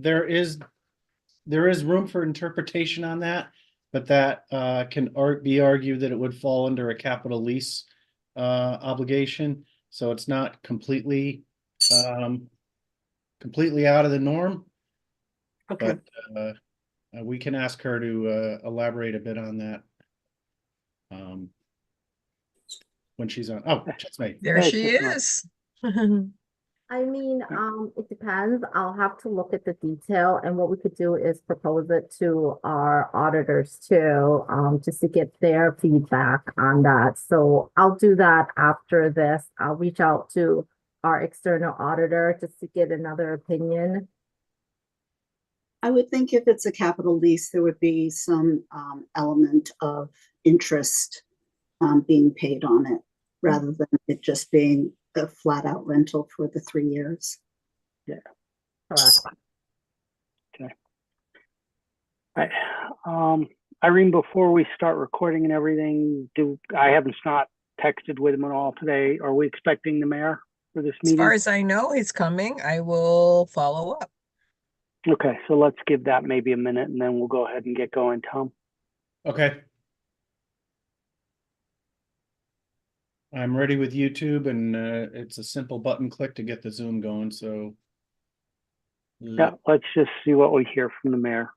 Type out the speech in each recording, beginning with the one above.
there is room for interpretation on that, but that be argued that it would fall under a capital lease obligation. So it's not completely out of the norm, Okay. but we can ask her to elaborate a bit on that when she's on. Oh, that's me. There she is. I mean, it depends. I'll have to look at the detail, and what we could do is propose it to our auditors too, just to get their feedback on that. So I'll do that after this. I'll reach out to our external auditor just to get another opinion. I would think if it's a capital lease, there would be some element of interest being paid on it, rather than it just being a flat out rental for the 3 years. Yeah. Correct. Okay. Irene, before we start recording and everything, I haven't not texted with him at all today. Are we expecting the mayor for this As meeting? far as I know, he's coming. I will follow up. Okay, so let's give that maybe a minute and then we'll go ahead and get going, Tom. Okay. I'm ready with YouTube, and it's a simple button click to get the Zoom going. So Yeah, let's just see what we hear from the mayor.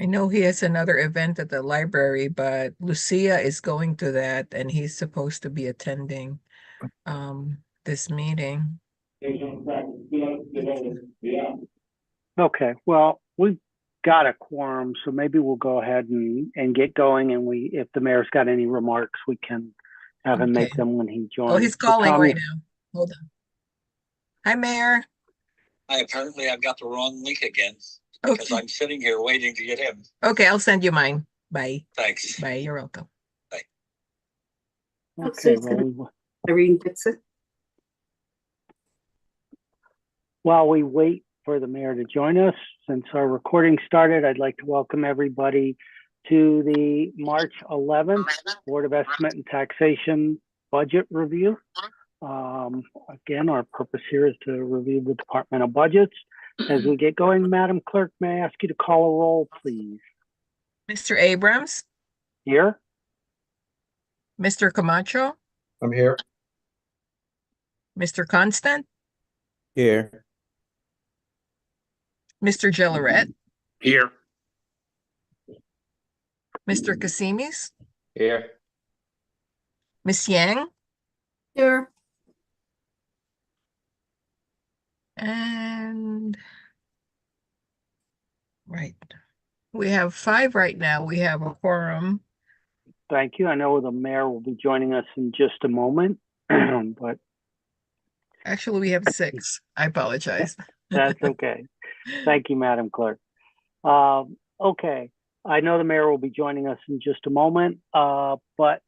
I know he has another event at the library, but Lucia is going to that and he's supposed to be attending this meeting. Okay, well, we've got a quorum, so maybe we'll go ahead and get going, and if the mayor's got any remarks, we can have him make Okay. them when he joins. Oh, he's So, calling Tom, right now. Hold on. Hi, Mayor. Apparently I've got the wrong link again because Okay. I'm sitting here waiting to get him. Okay, I'll send you mine. Bye. Thanks. Bye. You're welcome. Okay, So well, Irene gets it. while we wait for the mayor to join us, since our recording started, I'd like to welcome everybody to the March 11th Board of Estimate and Taxation Budget Review. Again, our purpose here is to review the departmental budgets. As we get going, Madam Clerk, may I ask you to call a roll, please? Mr. Abrams, Here? Mr. Camacho, I'm here. Mr. Constant, Here. Mr. Gilleret, Here. Mr. Casimis, Here. Miss Yang, Here. and right. We have 5 right now. We have a quorum. Thank you. I know the mayor will be joining us in just a moment, but Actually, we have 6. I apologize. that's okay. Thank you, Madam Clerk. Okay, I know the mayor will be joining us in just a moment, but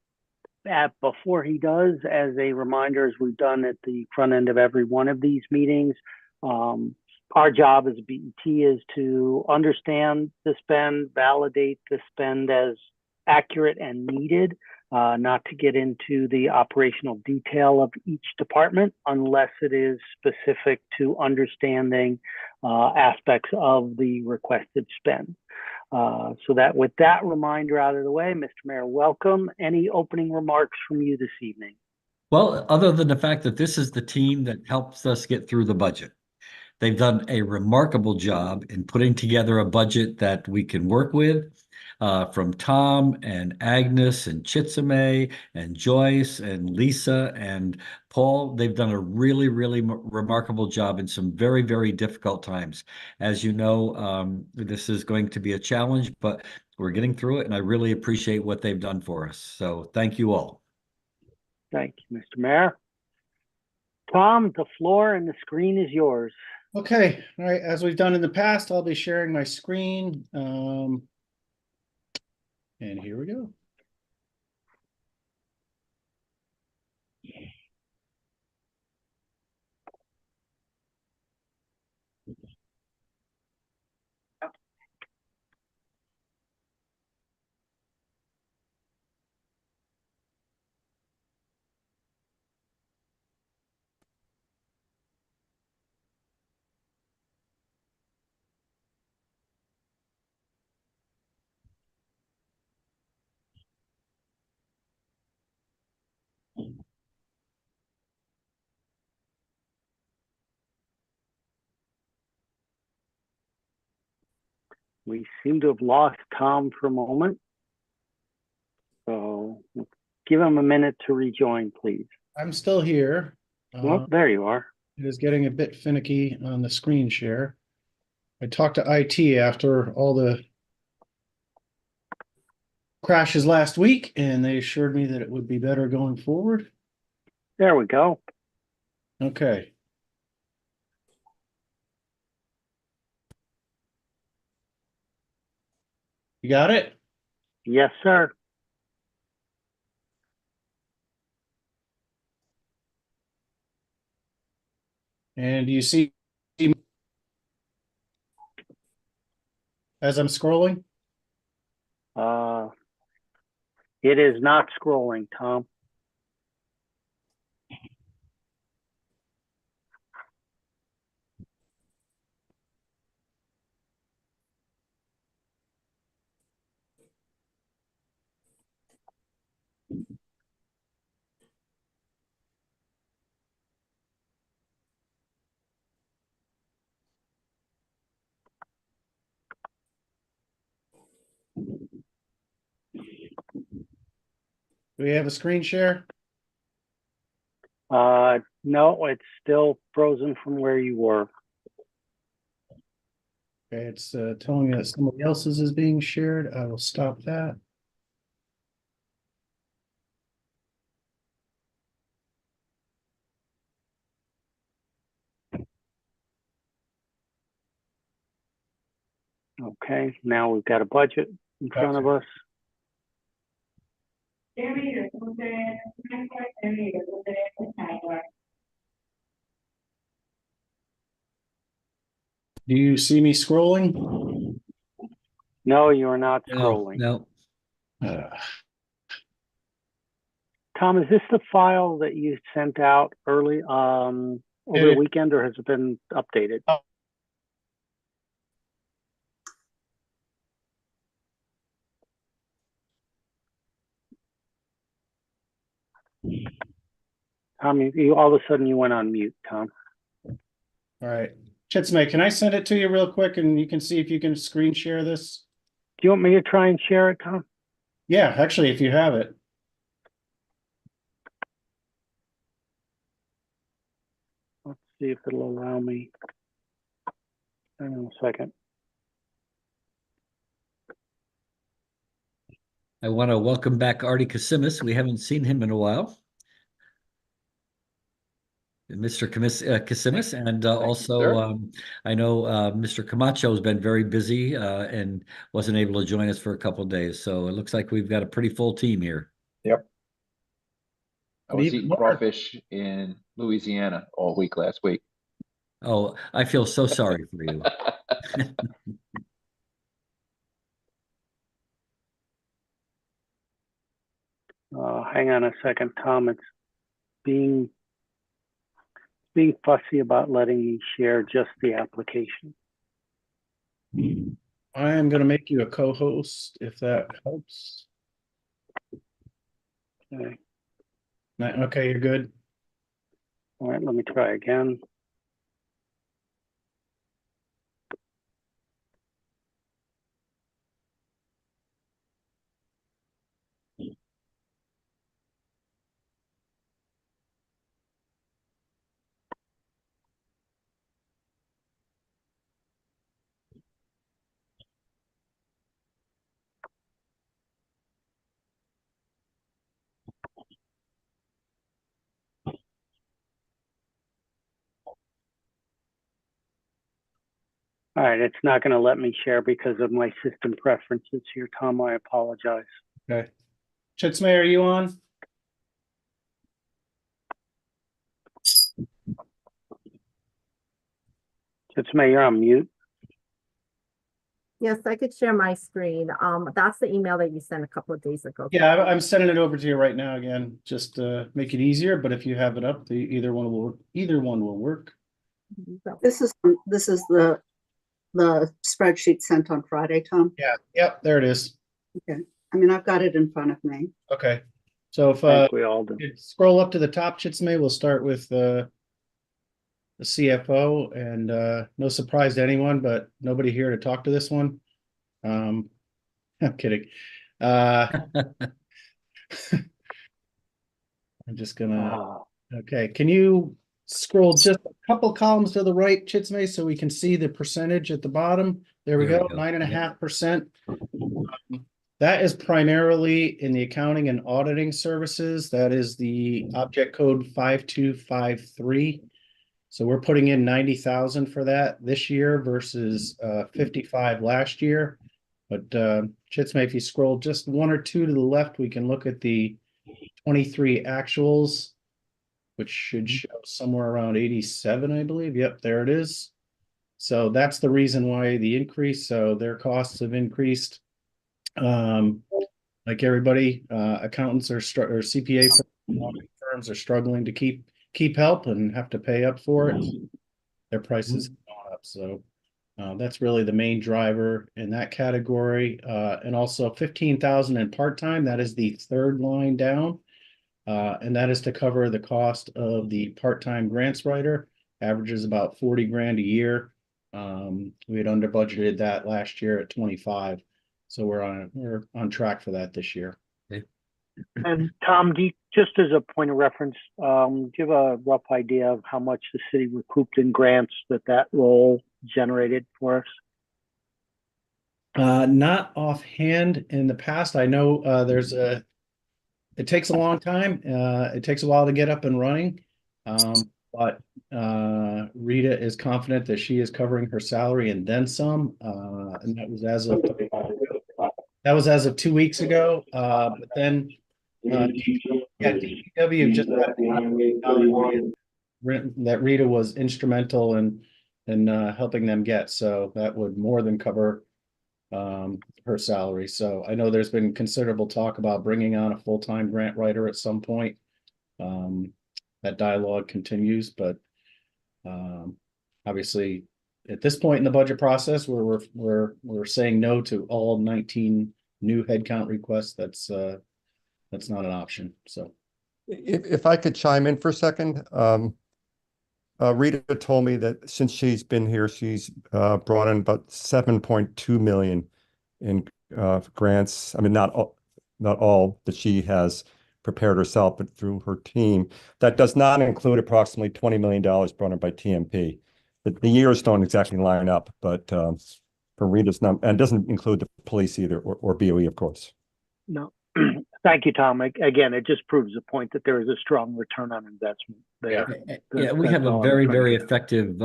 before he does, as a reminder, as we've done at the front end of every one of these meetings, our job as BET is to understand the spend, validate the spend as accurate and needed, not to get into the operational detail of each department unless it is specific to understanding aspects of the requested spend. So that with that reminder out of the way, Mr. Mayor, welcome. Any opening remarks from you this evening? Well, other than the fact that this is the team that helps us get through the budget. They've done a remarkable job in putting together a budget that we can work with. From Tom and Agnes and Chitsame and Joyce and Lisa and Paul, they've done a really, really remarkable job in some very, very difficult times. As you know, this is going to be a challenge, but we're getting through it, and I really appreciate what they've done for us. So thank you all. Thank you, Mr. Mayor. Tom, the floor and the screen is yours. Okay, all right. As we've done in the past, I'll be sharing my screen. And here we go. We seem to have lost Tom for a moment. So give him a minute to rejoin, please. I'm still here. Oh, there you are. It is getting a bit finicky on the screen share. I talked to IT after all the crashes last week, and they assured me that it would be better going forward. There we go. Okay. You got it? Yes, sir. And you see as I'm scrolling? It is not scrolling, Tom. Do we have a screen share? No, it's still frozen from where you were. Okay, it's telling me that somebody else's is being shared. I will stop that. Okay, now we've got a budget in front of us. Do you see me scrolling? No, you are not No, scrolling. no. Tom, is this the file that you sent out early over the weekend, or has it been updated? Tom, you all of a sudden you went on mute, Tom. All right. Chitsme, can I send it to you real quick and you can see if you can screen share this? Do you want me to try and share it, Tom? Yeah, actually, if you have it. Let's see if it'll allow me. Hang on a second. I want to welcome back Artie Kasimis. We haven't seen him in a while. Mr. Kasimis, and also I know Mr. Camacho has been very busy and wasn't able to join us for a couple of days. So it looks like we've got a pretty full team here. Yep. I was Even eating more. crawfish in Louisiana all week last week. Oh, I feel so sorry for you. Hang on a second, Tom. It's being fussy about letting me share just the application. I am going to make you a co-host if that helps. Okay. Okay, you're good. All right, let me try again. All right, it's not going to let me share because of my system preferences here, Tom. I apologize. Okay. Chitsme, are you on? It's me, you're on mute. Yes, I could share my screen. That's the email that you sent a couple of days ago. Yeah, I'm sending it over to you right now again, just to make it easier. But if you have it up, either one will work. This is the spreadsheet sent on Friday, Tom. Yeah. Yep. There it is. Okay. I mean, I've got it in front of me. Okay. So if I think we all do. you scroll up to the top, Chitsme, we'll start with the CFO, and no surprise to anyone, but nobody here to talk to this one. I'm kidding. Uh, I'm just gonna, okay, can you scroll just a couple columns to the right, Chitsme, so we can see the percentage at the bottom? There we There we go, go. 9.5%. That is primarily in the accounting and auditing services. That is the object code 5253. So we're putting in 90,000 for that this year versus 55 last year. But Chitsme, if you scroll just one or two to the left, we can look at the 23 actuals, which should show somewhere around 87, I believe. Yep, there it is. So that's the reason why the increase. So their costs have increased. Like everybody, accountants or CPA firms are struggling to keep help and have to pay up for it. Their prices have gone up. So that's really the main driver in that category. And also 15,000 in part-time. That is the third line down. And that is to cover the cost of the part-time grants writer, averages about 40 grand a year. We had under budgeted that last year at 25. So we're on track for that this year. And Tom, just as a point of reference, do you have a rough idea of how much the city recouped in grants that role generated for us? Not offhand. In the past, I know it takes a long time. It takes a while to get up and running. But Rita is confident that she is covering her salary and then some. And that was as of 2 weeks ago. But then DPW just got that Rita was instrumental in helping them get. So that would more than cover her salary. So I know there's been considerable talk about bringing on a full-time grant writer at some point. That dialogue continues, but obviously at this point in the budget process where we're saying no to all 19 new headcount requests, that's not an option. So if I could chime in for a second, Rita told me that since she's been here, she's brought in about 7.2 million in grants. I mean, not all that she has prepared herself, but through her team. That does not include approximately $20 million brought in by TMP. The years don't exactly line up, but for Rita's number, and doesn't include the police either, or BOE, of course. No. Thank you, Tom. Again, it just proves the point that there is a strong return on investment there. Yeah, we have a very, very effective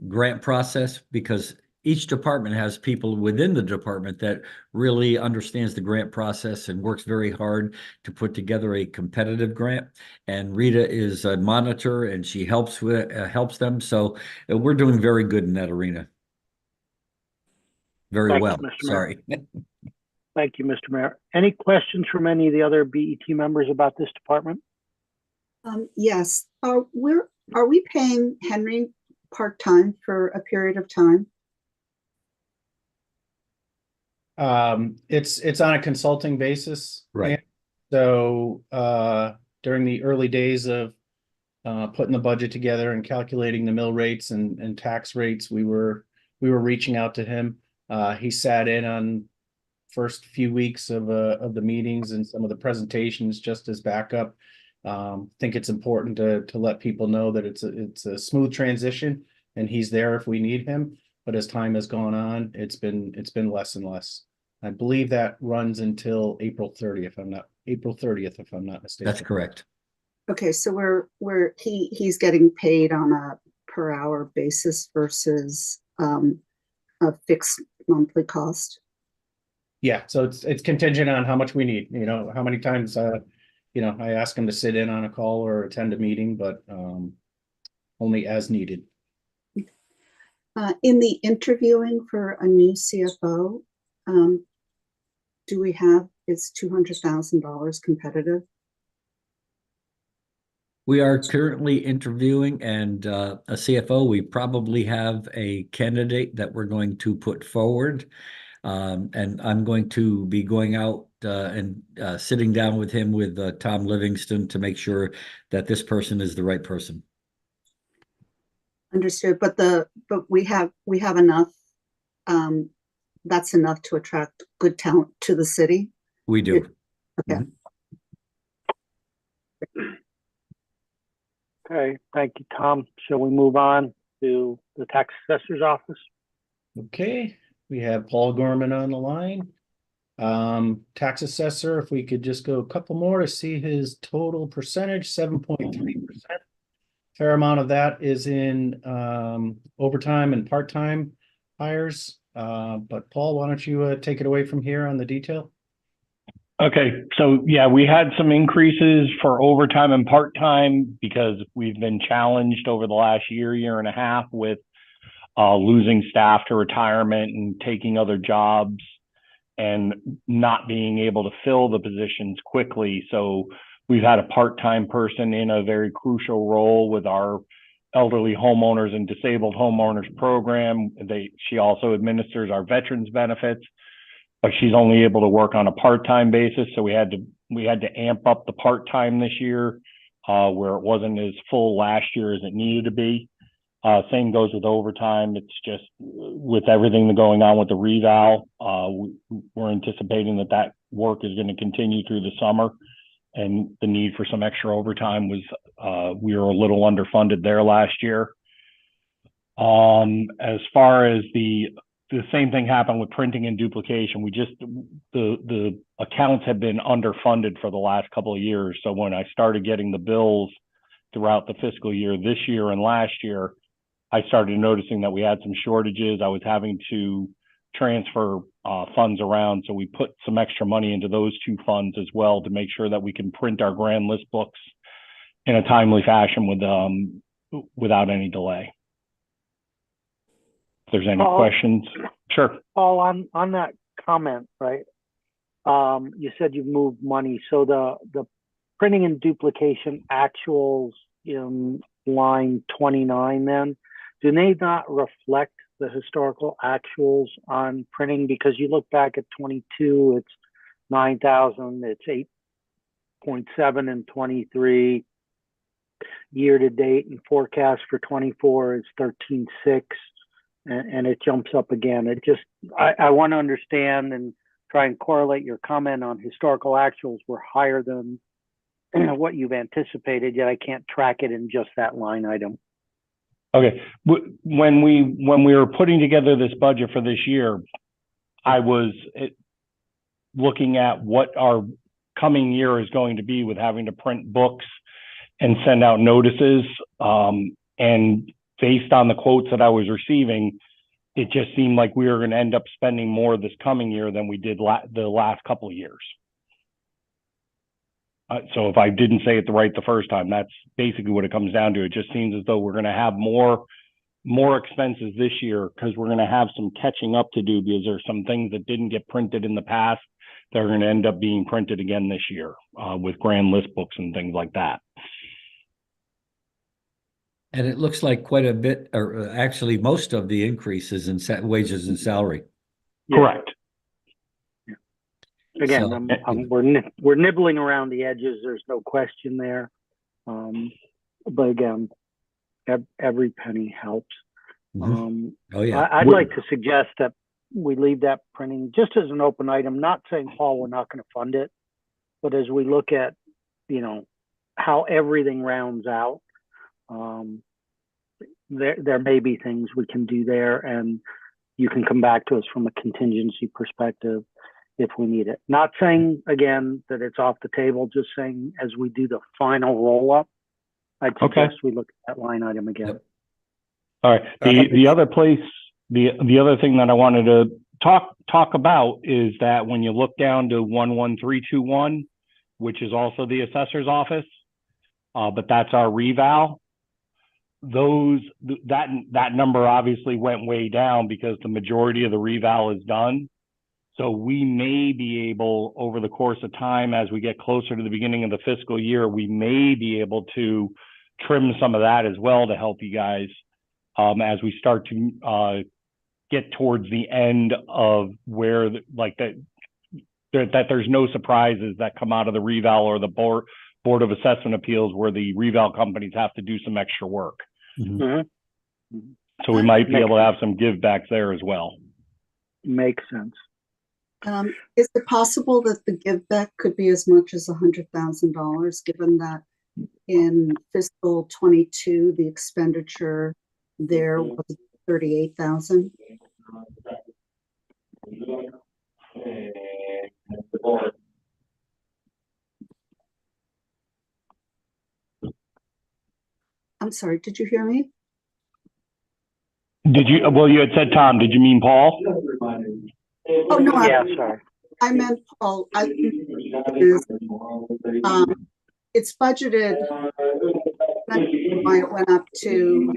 grant process because each department has people within the department that really understands the grant process and works very hard to put together a competitive grant. And Rita is a monitor and she helps them. So we're doing very good in that arena. Very Thanks, well. Mr. Sorry. Thank you, Mr. Mayor. Any questions from any of the other BET members about this department? Yes. Are we paying Henry part-time for a period of time? It's on a consulting basis. Right. So during the early days of putting the budget together and calculating the mill rates and tax rates, we were reaching out to him. He sat in on first few weeks of the meetings and some of the presentations just as backup. Think it's important to let people know that it's a smooth transition and he's there if we need him. But as time has gone on, it's been less and less. I believe that runs until April 30th, if I'm not mistaken. That's correct. Okay, so he's getting paid on a per hour basis versus a fixed monthly cost. Yeah, so it's contingent on how much we need, how many times I ask him to sit in on a call or attend a meeting, but only as needed. In the interviewing for a new CFO, is $200,000 competitive? We are currently interviewing and a CFO. We probably have a candidate that we're going to put forward. And I'm going to be going out and sitting down with him with Tom Livingston to make sure that this person is the right person. Understood, but we have enough that's enough to attract good talent to the city? We do. Okay. Okay, thank you, Tom. Shall we move on to the tax assessor's office? Okay, we have Paul Gorman on the line. Tax assessor, if we could just go a couple more to see his total percentage, 7.3%. Fair amount of that is in overtime and part-time hires. But Paul, why don't you take it away from here on the detail? Okay, so yeah, we had some increases for overtime and part-time because we've been challenged over the last year and a half with losing staff to retirement and taking other jobs and not being able to fill the positions quickly. So we've had a part-time person in a very crucial role with our elderly homeowners and disabled homeowners program. She also administers our veterans benefits, but she's only able to work on a part-time basis. So we had to amp up the part-time this year, where it wasn't as full last year as it needed to be. Same goes with overtime. It's just with everything going on with the reval, we're anticipating that work is going to continue through the summer, and the need for some extra overtime was, we were a little underfunded there last year. As far as the same thing happened with printing and duplication. The accounts have been underfunded for the last couple of years. So when I started getting the bills throughout the fiscal year, this year and last year, I started noticing that we had some shortages. I was having to transfer funds around. So we put some extra money into those two funds as well to make sure that we can print our grand list books in a timely fashion without any delay. If there's any questions. Sure. Paul, on that comment, right? You said you've moved money. So the printing and duplication actuals in line 29 then, do they not reflect the historical actuals on printing? Because you look back at 22, it's 9,000, it's 8.7 in 23. Year to date and forecast for 24 is 13.6. And it jumps up again. I want to understand and try and correlate your comment on historical actuals were higher than what you've anticipated, yet I can't track it in just that line item. Okay. When we were putting together this budget for this year, I was looking at what our coming year is going to be with having to print books and send out notices. And based on the quotes that I was receiving, it just seemed like we were going to end up spending more this coming year than we did the last couple of years. So if I didn't say it the first time, that's basically what it comes down to. It just seems as though we're going to have more expenses this year because we're going to have some catching up to do because there's some things that didn't get printed in the past that are going to end up being printed again this year with grand list books and things like that. And it looks like quite a bit, or actually most of the increases in wages and salary. Yeah. Correct. Again, we're nibbling around the edges. There's no question there. But again, every penny helps. Mm-hmm. Oh yeah. I'd like to suggest that we leave that printing just as an open item, not saying, Paul, we're not going to fund it, but as we look at, how everything rounds out, there may be things we can do there, and you can come back to us from a contingency perspective if we need it. Not saying again that it's off the table, just saying as we do the final roll up, I'd suggest we look at that line item again. Yep. All right. The other thing that I wanted to talk about is that when you look down to 11321, which is also the assessor's office, but that's our reval. That number obviously went way down because the majority of the reval is done. So we may be able, over the course of time, as we get closer to the beginning of the fiscal year, we may be able to trim some of that as well to help you guys as we start to get towards the end of where there's no surprises that come out of the reval or the Board of Assessment Appeals where the reval companies have to do some extra work. Mm-hmm. Mm-hmm. So we might be able to have some give backs there as well. Makes sense. Is it possible that the give back could be as much as $100,000, given that in fiscal 22, the expenditure there was 38,000? I'm sorry, did you hear me? Did you, well, you had said Tom, did you mean Paul? Oh, no, Yeah, sorry. I meant Paul. It's budgeted. Why it went up to,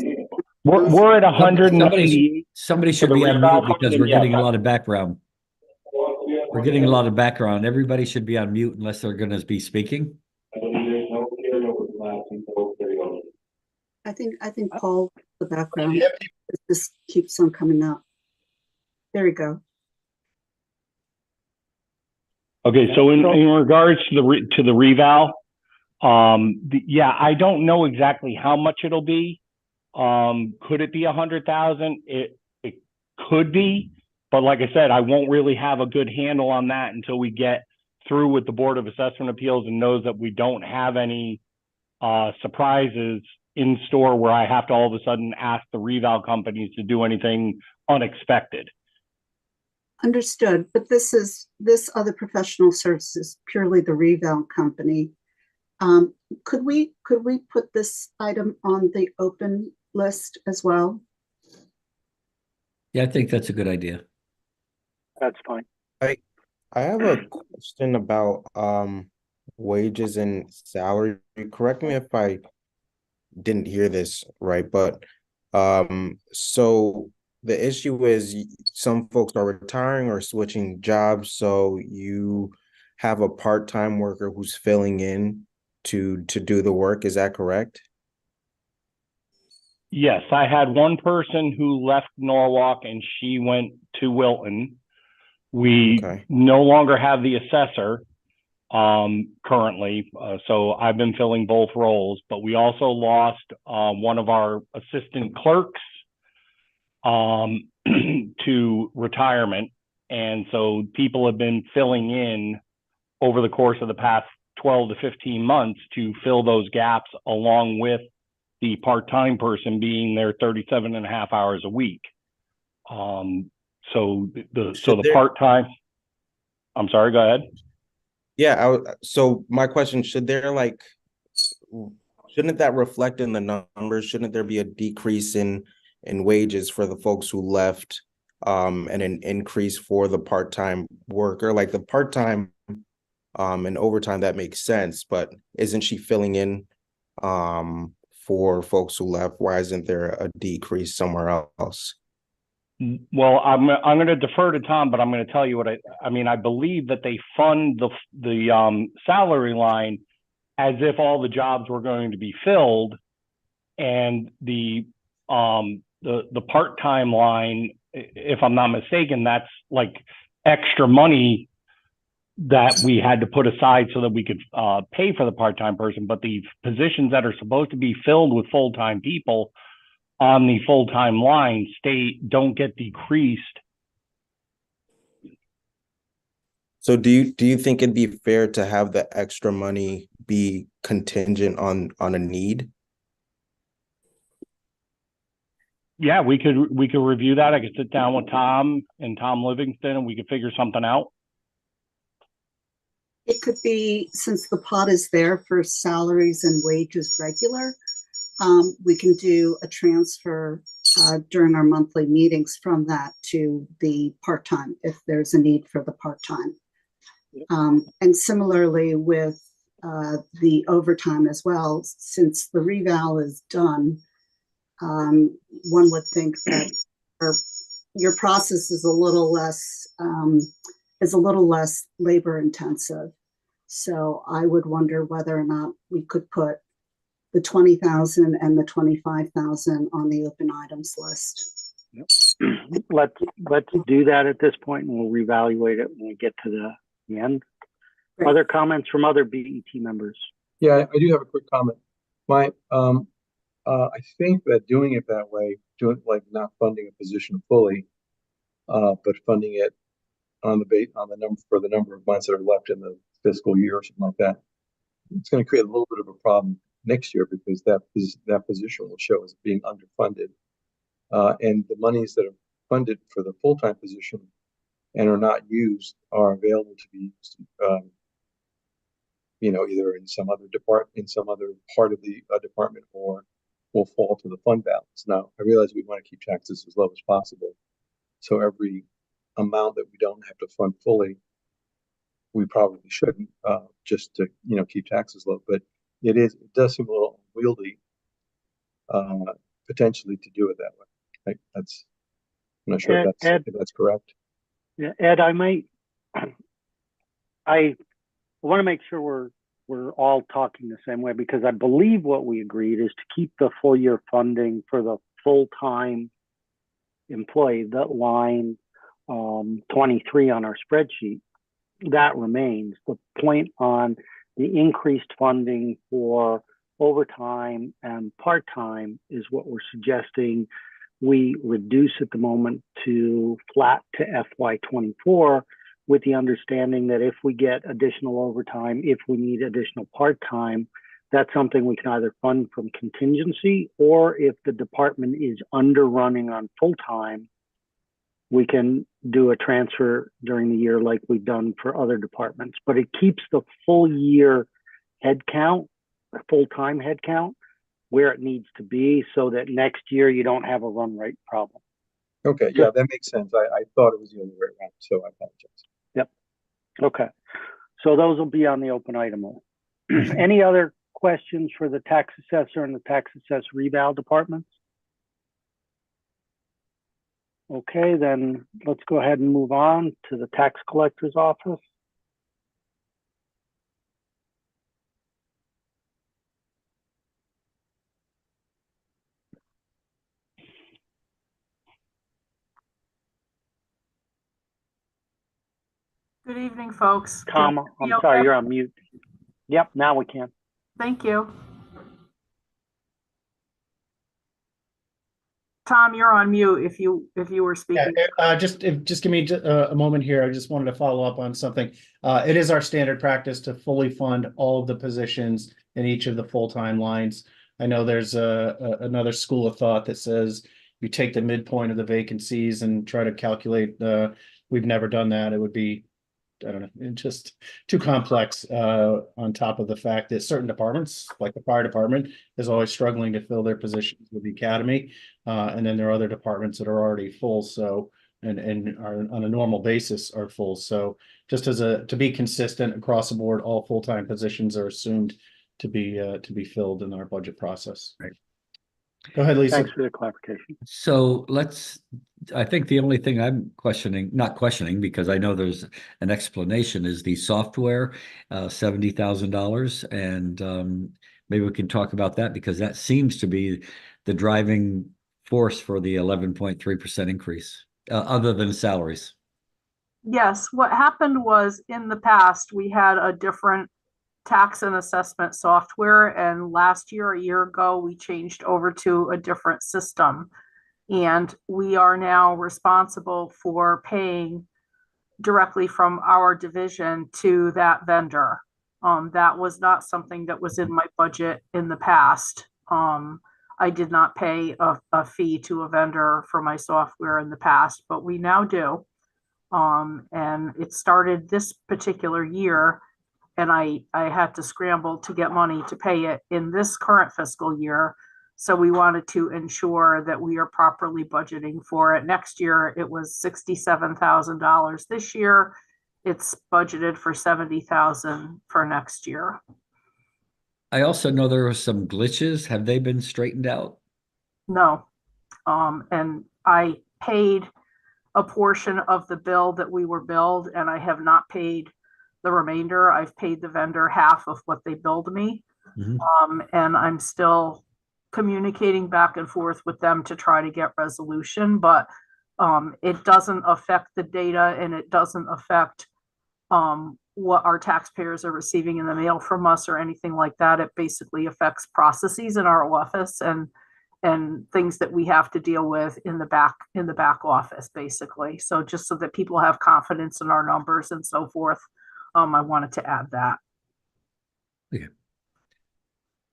We're at 198. Somebody For should the be on reval mute fund, because and we're getting a yes. lot of background. We're getting a lot of background. Everybody should be on mute unless they're gonna be speaking. I think Paul, the background, this keeps on coming up. There we go. Okay, so in regards to the reval, yeah, I don't know exactly how much it'll be. Could it be 100,000? It could be, but like I said, I won't really have a good handle on that until we get through with the Board of Assessment Appeals and knows that we don't have any surprises in store where I have to all of a sudden ask the reval companies to do anything unexpected. Understood, but this other professional services, purely the reval company. Could we put this item on the open list as well? Yeah, I think that's a good idea. That's fine. I have a question about wages and salary. Correct me if I didn't hear this right, but so the issue is some folks are retiring or switching jobs, so you have a part-time worker who's filling in to do the work. Is that correct? Yes, I had one person who left Norwalk and she went to Wilton. We no longer have the assessor currently, so I've been filling both roles, but we also lost one of our assistant clerks to retirement, and so people have been filling in over the course of the past 12 to 15 months to fill those gaps, along with the part-time person being there 37 and a half hours a week. So the part-time, I'm sorry, go ahead. Yeah, so my question, shouldn't that reflect in the numbers? Shouldn't there be a decrease in wages for the folks who left, and an increase for the part-time worker? Like the part-time and overtime, that makes sense, but isn't she filling in for folks who left? Why isn't there a decrease somewhere else? Well, I'm going to defer to Tom, but I'm going to tell you what I mean. I believe that they fund the salary line as if all the jobs were going to be filled, and the part-time line, if I'm not mistaken, that's like extra money that we had to put aside so that we could pay for the part-time person. But the positions that are supposed to be filled with full-time people on the full-time line don't get decreased. So do you think it'd be fair to have the extra money be contingent on a need? Yeah, we could review that. I could sit down with Tom Livingston and we could figure something out. It could be, since the pot is there for salaries and wages regular, we can do a transfer during our monthly meetings from that to the part-time if there's a need for the part-time. And similarly with the overtime as well, since the reval is done, one would think that your process is a little less labor intensive. So I would wonder whether or not we could put the 20,000 and the 25,000 on the open items list. Let's do that at this point, and we'll reevaluate it when we get to the end. Great. Other comments from other BET members? Yeah, I do have a quick comment. I think that doing it that way, like not funding a position fully, but funding it on the number for the number of months that are left in the fiscal year or something like that, it's going to create a little bit of a problem next year because that position will show as being underfunded. And the monies that are funded for the full-time position and are not used are available to be used, either in some other part of the department, or will fall to the fund balance. Now, I realize we want to keep taxes as low as possible, so every amount that we don't have to fund fully, we probably shouldn't, just to keep taxes low. But it does seem a little unwieldy, potentially, to do it that way. Like, I'm not sure if that's correct. Yeah, Ed, I want to make sure we're all talking the same way, because I believe what we agreed is to keep the full year funding for the full-time employee, that line 23 on our spreadsheet. That remains. The point on the increased funding for overtime and part-time is what we're suggesting we reduce at the moment to flat to FY24, with the understanding that if we get additional overtime, if we need additional part-time, that's something we can either fund from contingency, or if the department is underrunning on full-time, we can do a transfer during the year like we've done for other departments. But it keeps the full year headcount, full-time headcount, where it needs to be, so that next year you don't have a run rate problem. Okay, yeah, that makes sense. I thought it was the other way around, so I apologize. Yep. Okay. So those will be on the open item. Any other questions for the tax assessor and the tax assessor reval departments? Okay, then let's go ahead and move on to the tax collector's office. Good evening, folks. Tom, I'm sorry, you're on mute. Yep, now we can. Thank you. Tom, you're on mute if you were speaking. Yeah, just give me a moment here. I just wanted to follow up on something. It is our standard practice to fully fund all of the positions in each of the full-time lines. I know there's another school of thought that says you take the midpoint of the vacancies and try to calculate. We've never done that. It would be, I don't know, just too complex, on top of the fact that certain departments, like the fire department, is always struggling to fill their positions with the academy. And then there are other departments that are already full, so and are on a normal basis are full. So just to be consistent across the board, all full-time positions are assumed to be filled in our budget process. Right. Go ahead, Lisa. Thanks for the clarification. So I think the only thing I'm not questioning, because I know there's an explanation, is the software, $70,000. And maybe we can talk about that, because that seems to be the driving force for the 11.3% increase, other than salaries. Yes, what happened was, in the past, we had a different tax and assessment software, and last year, a year ago, we changed over to a different system. And we are now responsible for paying directly from our division to that vendor. That was not something that was in my budget in the past. I did not pay a fee to a vendor for my software in the past, but we now do. And it started this particular year, and I had to scramble to get money to pay it in this current fiscal year. So we wanted to ensure that we are properly budgeting for it. Next year, it was $67,000. This year, it's budgeted for $70,000 for next year. I also know there were some glitches. Have they been straightened out? No. And I paid a portion of the bill that we were billed, and I have not paid the remainder. I've paid the vendor half of what they billed me. Mm-hmm. And I'm still communicating back and forth with them to try to get resolution, but it doesn't affect the data, and it doesn't affect what our taxpayers are receiving in the mail from us or anything like that. It basically affects processes in our office, and and things that we have to deal with in the back office, basically. So just so that people have confidence in our numbers and so forth, I wanted to add that.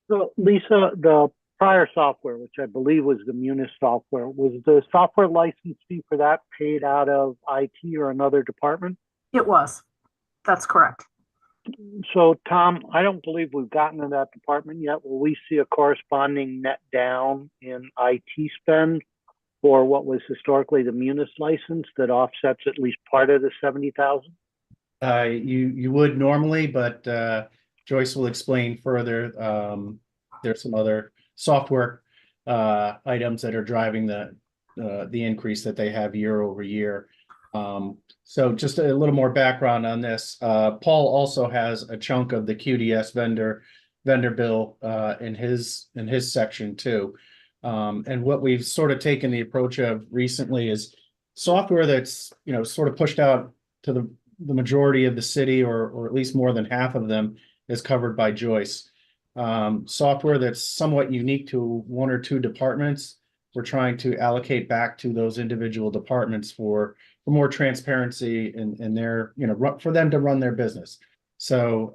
So Lisa, the prior software, which I believe was the Munis software, was the software license fee for that paid out of IT or another department? It was. That's correct. So Tom, I don't believe we've gotten to that department yet. Will we see a corresponding net down in IT spend for what was historically the Munis license that offsets at least part of the 70,000? You would normally, but Joyce will explain further. There's some other software items that are driving the increase that they have year over year. So just a little more background on this. Paul also has a chunk of the QDS vendor bill in his section too. And what we've sort of taken the approach of recently is software that's, you know, sort of pushed out to the majority of the city, or at least more than half of them, is covered by Joyce. Software that's somewhat unique to one or two departments, we're trying to allocate back to those individual departments for more transparency in their, you know, for them to run their business. So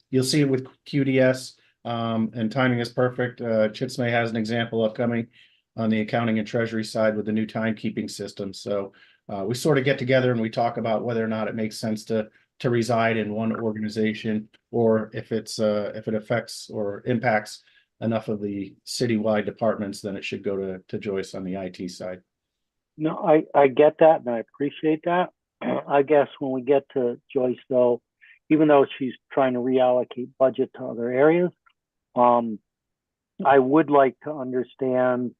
you'll see it with QDS, and timing is perfect. Chitsmay has an example upcoming on the accounting and treasury side with the new timekeeping system. So we sort of get together and we talk about whether or not it makes sense to reside in one organization, or if it affects or impacts enough of the citywide departments, then it should go to Joyce on the IT side. No, I get that and I appreciate that. I guess when we get to Joyce, though, even though she's trying to reallocate budget to other areas, I would like to understand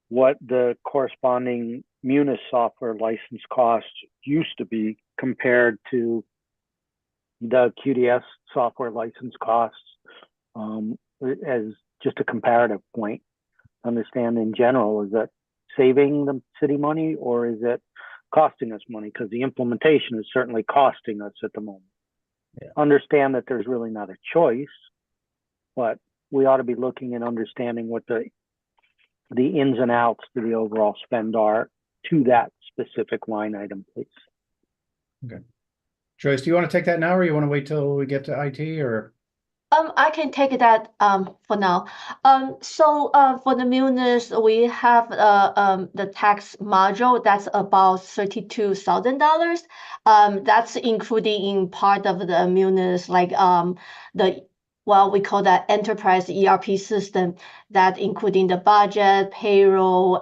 what the corresponding Munis software license costs used to be compared to the QDS software license costs, as just a comparative point. Understand in general, is that saving the city money or is it costing us money? Because the implementation is certainly costing us at the moment. Yeah. Understand that there's really not a choice, but we ought to be looking and understanding what the ins and outs to the overall spend are to that specific line item, please. Okay. Joyce, do you want to take that now, or you want to wait till we get to IT, or? I can take that for now. So for the Munis, we have the tax module that's about $32,000. That's including in part of the Munis, like the what we call that enterprise ERP system, that including the budget, payroll,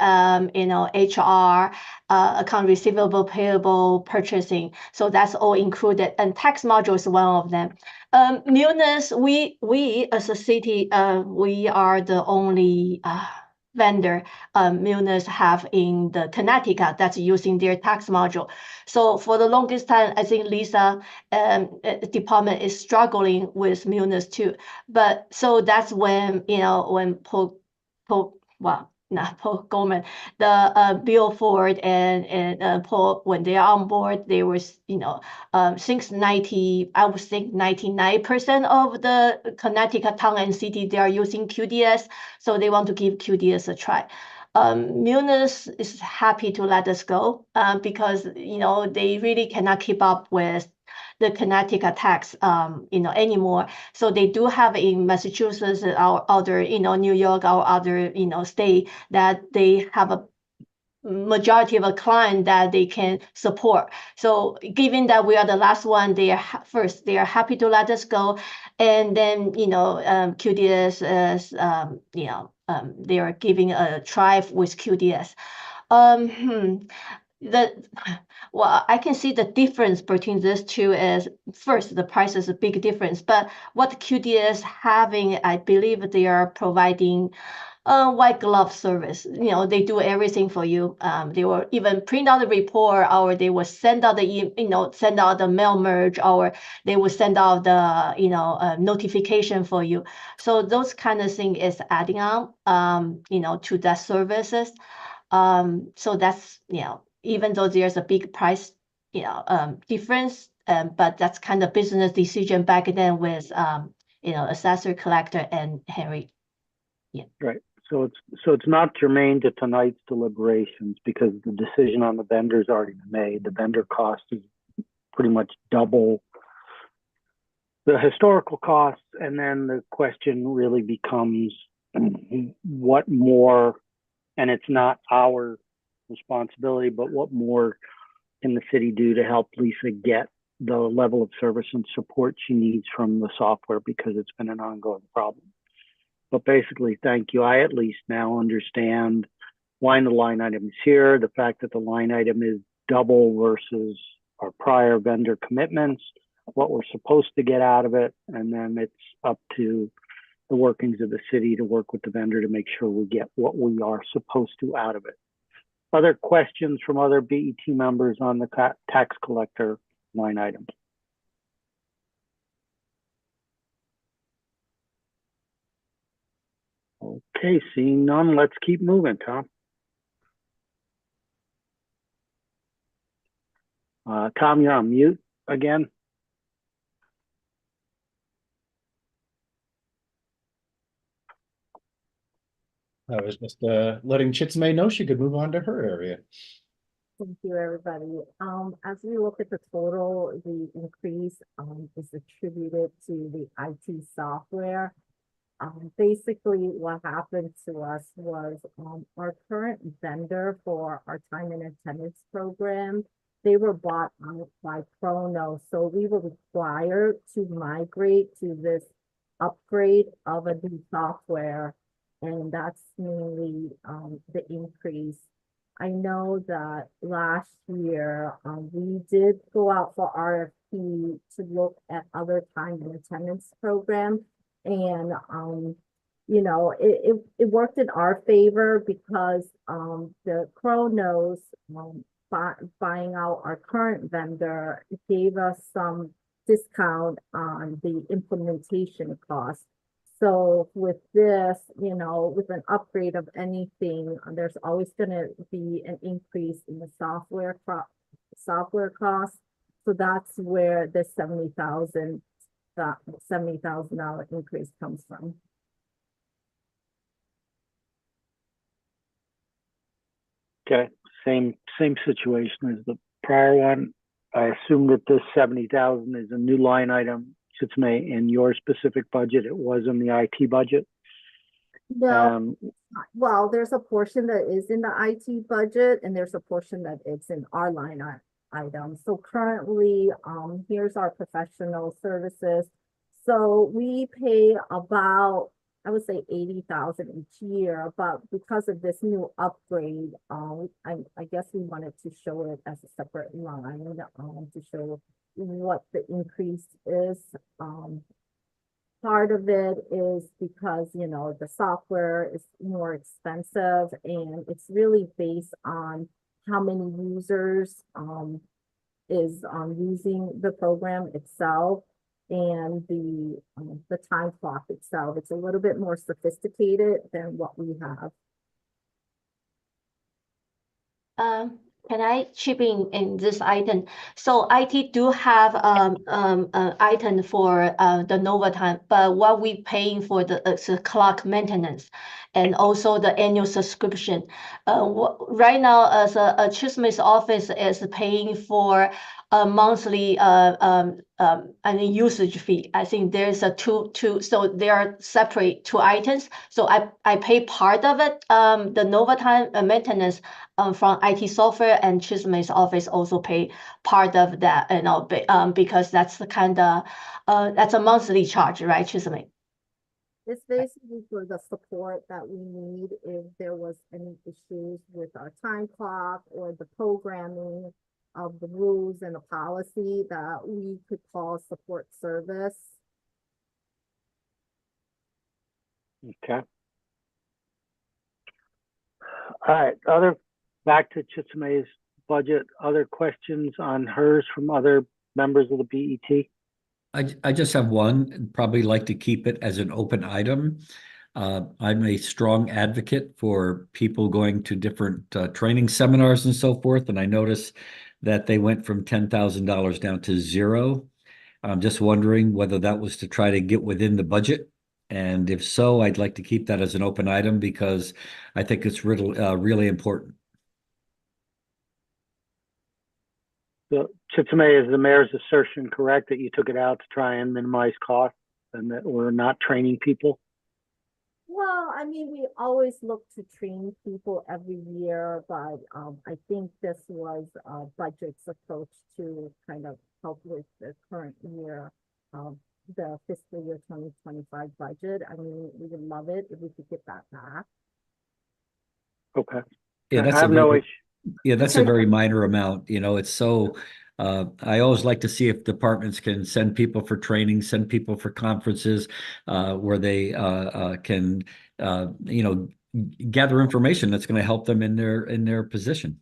you know, HR, account receivable, payable, purchasing. So that's all included, and tax module is one of them. Munis, we as a city, we are the only vendor Munis have in the Connecticut that's using their tax module. So for the longest time, I think Lisa department is struggling with Munis too. But so that's when, you know, when Paul Goldman, the Bill Ford and Paul, when they are on board, they was, you know, since I would think 99% of the Connecticut town and city, they are using QDS, so they want to give QDS a try. Munis is happy to let us go because, you know, they really cannot keep up with the Connecticut tax, you know, anymore. So they do have in Massachusetts or other, you know, New York or other, you know, state that they have a majority of a client that they can support. So given that we are the last one, they are first, they are happy to let us go. And then, you know, QDS is, you know, they are giving a try with QDS. Well, I can see the difference between these two is, first, the price is a big difference, but what QDS having, I believe they are providing white glove service. You know, they do everything for you. They will even print out the report, or they will send out the, you know, send out the mail merge, or they will send out the, you know, notification for you. So those kind of thing is adding on, you know, to that services. So that's, you know, even though there's a big price, you know, difference, but that's kind of business decision back then with, you know, assessor, collector, and Henry. Yeah. Right. So it's not germane to tonight's deliberations because the decision on the vendor's already been made. The vendor cost is pretty much double the historical costs, and then the question really becomes what more, and it's not our responsibility, but what more can the city do to help Lisa get the level of service and support she needs from the software, because it's been an ongoing problem. But basically, thank you. I at least now understand why the line item is here, the fact that the line item is double versus our prior vendor commitments, what we're supposed to get out of it, and then it's up to the workings of the city to work with the vendor to make sure we get what we are supposed to out of it. Other questions from other BET members on the tax collector line item? Okay, seeing none, let's keep moving, Tom. Tom, you're on mute again. I was just letting Chitsumay know she could move on to her area. Thank you, everybody. As we look at the total, the increase is attributed to the IT software. Basically, what happened to us was our current vendor for our time and attendance program, they were bought out by Chrono, so we were required to migrate to this upgrade of a new software, and that's mainly the increase. I know that last year we did go out for RFP to look at other time and attendance programs, and you know, it worked in our favor because the Chronos buying out our current vendor gave us some discount on the implementation cost. So with this, you know, with an upgrade of anything, there's always going to be an increase in the software cost. So that's where the $70,000 increase comes from. Okay, same situation as the prior one. I assume that this 70,000 is a new line item. It's made in your specific budget. It was in the IT budget. No, well, there's a portion that is in the IT budget, and there's a portion that it's in our line item. So currently, here's our professional services. So we pay about, I would say 80,000 each year, but because of this new upgrade, I guess we wanted to show it as a separate line to show what the increase is. Part of it is because, you know, the software is more expensive, and it's really based on how many users is using the program itself, and the time clock itself. It's a little bit more sophisticated than what we have. Can I chip in this item? So IT do have item for the Nova time, but what we paying for the clock maintenance and also the annual subscription. Right now, as a Chisholm's office is paying for a monthly usage fee. I think there's a two, so they are separate two items. So I pay part of it, the Nova time maintenance from IT software, and Chisholm's office also pay part of that, you know, because that's the kind of that's a monthly charge, right, Chisholm? It's basically for the support that we need if there was any issues with our time clock or the programming of the rules and the policy, that we could call support service. Okay. All right, back to Chitsume's budget. Other questions on hers from other members of the BET? I just have one, probably like to keep it as an open item. I'm a strong advocate for people going to different training seminars and so forth, and I noticed that they went from $10,000 down to zero. I'm just wondering whether that was to try to get within the budget And if so, I'd like to keep that as an open item because I think it's really important. So, Chitsame, is the mayor's assertion correct that you took it out to try and minimize costs and that we're not training people? Well, I mean, we always look to train people every year, but I think this was budget's approach to kind of help with the current year, the fiscal year 2025 budget. I mean, we would love it if we could get that back. Okay. Yeah, I that's have no issue. Yeah, that's a very minor amount. You know, it's so, I always like to see if departments can send people for training, send people for conferences, where they can, you know, gather information that's going to help them in their position.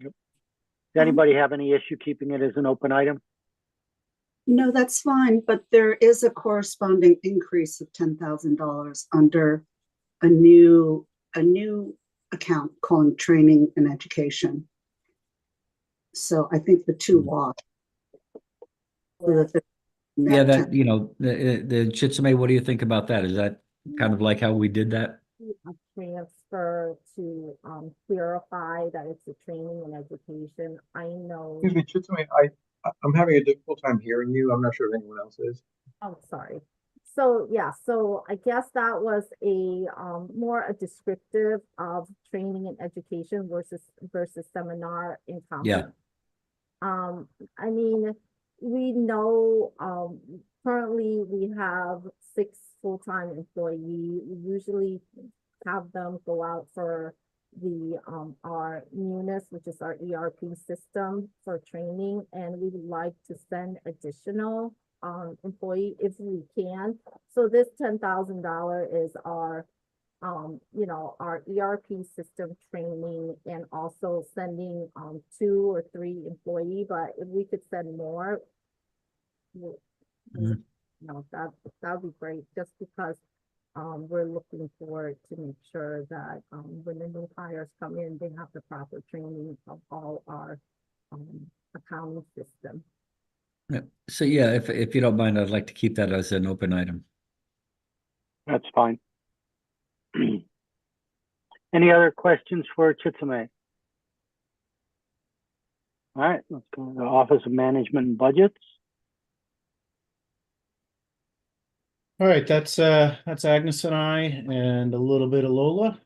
Does anybody have any issue keeping it as an open item? No, that's fine, but there is a corresponding increase of $10,000 under a new account called training and education. So I think the two wash. Yeah, that, you know, the Chitsame, what do you think about that? Is that kind of like how we did that? A transfer to clarify that it's a training and education. I know. Excuse me, Chitsumi, I'm having a difficult time hearing you. I'm not sure if anyone else is. Oh, sorry. So yeah, so I guess that was a more a descriptive of training and education versus seminar and conference. Yeah. I mean, we know currently we have 6 full-time employees. We usually have them go out for the our Munis, which is our ERP system for training, and we would like to send additional employee if we can. So this $10,000 is our you know, our ERP system training and also sending 2 or 3 employee, but if we could send more, you know, that would be great, just because we're looking forward to make sure that when the new hires come in, they have the proper training of all our accounting system. Yeah. So yeah, if you don't mind, I'd like to keep that as an open item. That's fine. Any other questions for Chitsame? All right, let's go to the Office of Management and Budgets. All right, that's Agnes and I and a little bit of Lola.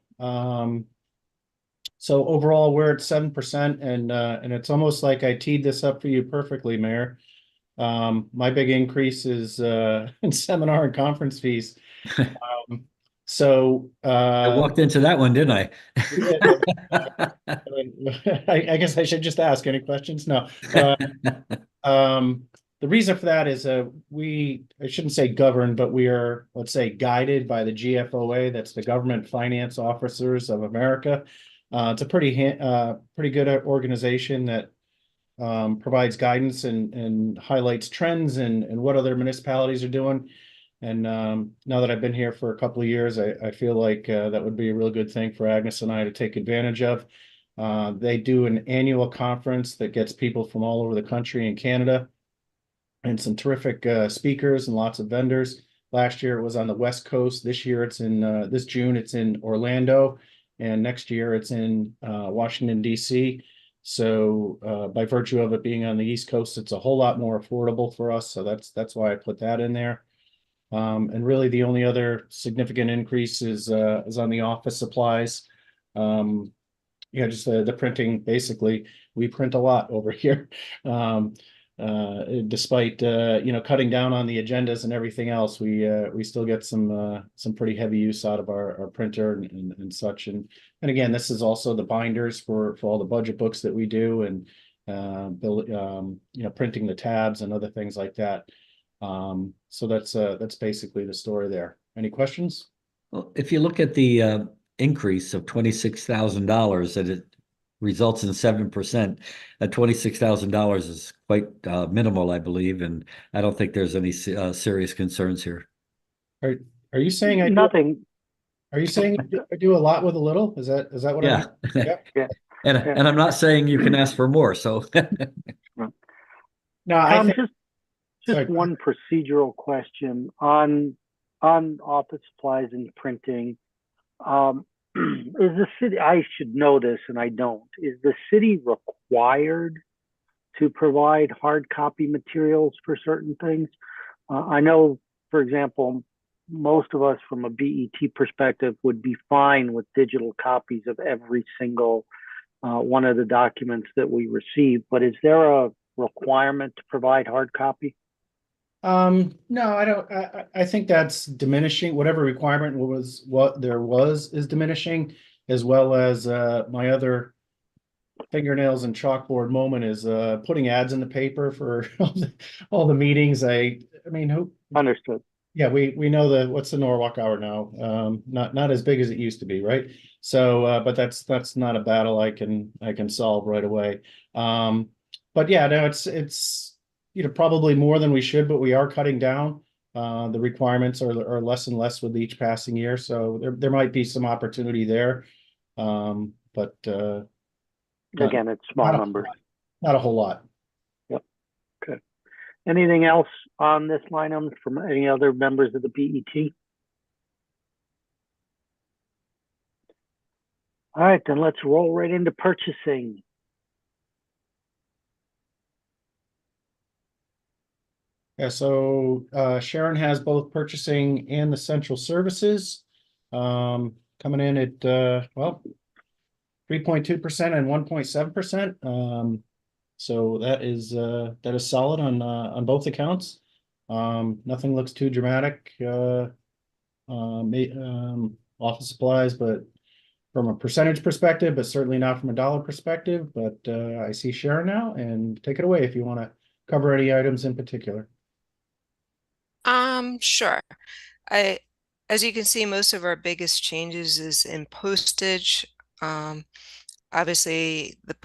So overall, we're at 7%, and it's almost like I teed this up for you perfectly, Mayor. My big increase is in seminar and conference fees. So I walked into that one, didn't I? I guess I should just ask any questions. No. The reason for that is I shouldn't say governed, but we are, let's say, guided by the GFOA. That's the Government Finance Officers of America. It's a pretty good organization that provides guidance and highlights trends and what other municipalities are doing. And now that I've been here for a couple of years, I feel like that would be a real good thing for Agnes and I to take advantage of. They do an annual conference that gets people from all over the country and Canada, and some terrific speakers and lots of vendors. Last year it was on the West Coast. This year it's in this June it's in Orlando, and next year it's in Washington, D.C. So by virtue of it being on the East Coast, it's a whole lot more affordable for us. So that's why I put that in there. And really the only other significant increase is on the office supplies. Yeah, just the printing, basically. We print a lot over here. Despite you know, cutting down on the agendas and everything else, we still get some pretty heavy use out of our printer and such. And again, this is also the binders for all the budget books that we do, and you know, printing the tabs and other things like that. So that's basically the story there. Any questions? Well, if you look at the increase of $26,000 that it results in 7%, $26,000 is quite minimal, I believe, and I don't think there's any serious concerns here. Are you saying Nothing. Are you saying I do a lot with a little? Is that what I mean? Yeah. And I'm not saying you can ask for more, so. No, I Tom, think just sorry. one procedural question on on office supplies and printing, is the city, I should know this and I don't, is the city required to provide hard copy materials for certain things? I know, for example, most of us from a BET perspective would be fine with digital copies of every single one of the documents that we receive, but is there a requirement to provide hard copy? No, I don't, I think that's diminishing, whatever requirement was, what there was is diminishing, as well as, my other fingernails and chalkboard moment is, putting ads in the paper for all the meetings. I mean, who, Understood. yeah, we know what's the Norwalk hour now? Not as big as it used to be, right? So, but that's not a battle I can solve right away. But yeah, no, it's, probably more than we should, but we are cutting down. The requirements are less and less with each passing year, so there might be some opportunity there. But Again, it's small not a, numbers. not a whole lot. Yep. Okay. Anything else on this line item from any other members of the BET? All right, then let's roll right into purchasing. Yeah, so Sharon has both purchasing and the central services. Coming in at 3.2% and 1.7%. So that is solid on both accounts. Nothing looks too dramatic. Office supplies, but from a percentage perspective, but certainly not from a dollar perspective. But I see Sharon now, and take it away if you want to cover any items in particular. Sure. As you can see, most of our biggest changes is in postage. Obviously, the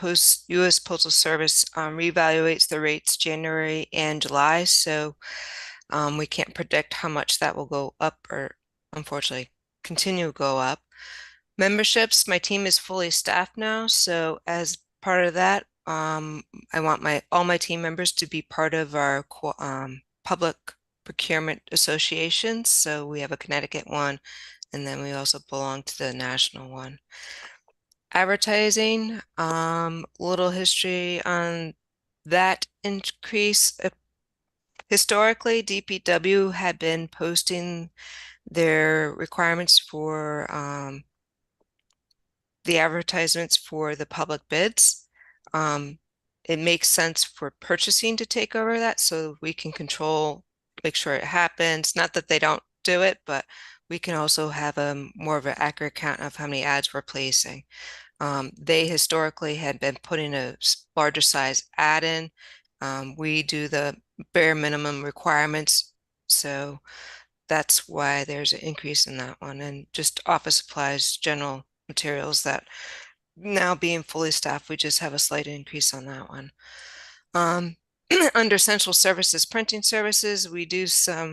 U.S. Postal Service reevaluates the rates January and July, so we can't predict how much that will go up or, unfortunately, continue to go up. Memberships, my team is fully staffed now, so as part of that, I want all my team members to be part of our public procurement associations. So we have a Connecticut one, and then we also belong to the national one. Advertising, little history on that increase. Historically, DPW had been posting their requirements for the advertisements for the public bids. It makes sense for purchasing to take over that so we can control, make sure it happens. Not that they don't do it, but we can also have a more of an accurate count of how many ads we're placing. They historically had been putting a larger size ad in. We do the bare minimum requirements, so that's why there's an increase in that one. And just office supplies, general materials that now being fully staffed, we just have a slight increase on that one. Under central services, printing services, we do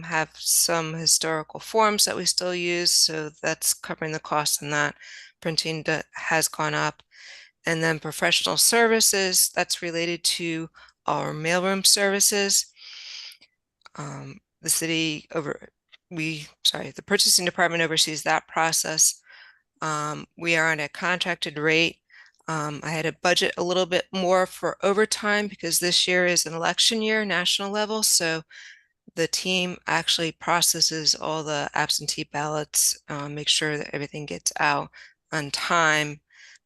have some historical forms that we still use, so that's covering the cost in that. Printing has gone up. And then professional services, that's related to our mailroom services. The purchasing department oversees that process. We are on a contracted rate. I had to budget a little bit more for overtime because this year is an election year, national level. So the team actually processes all the absentee ballots, make sure that everything gets out on time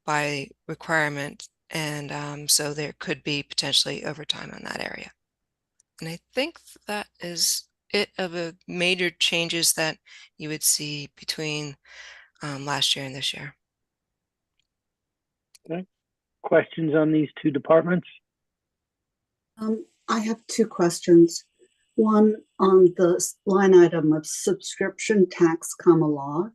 by requirement. And so there could be potentially overtime in that area. And I think that is it of the major changes that you would see between last year and this year. Okay. Questions on these two departments? I have two questions. One on the line item of subscription tax, comma law.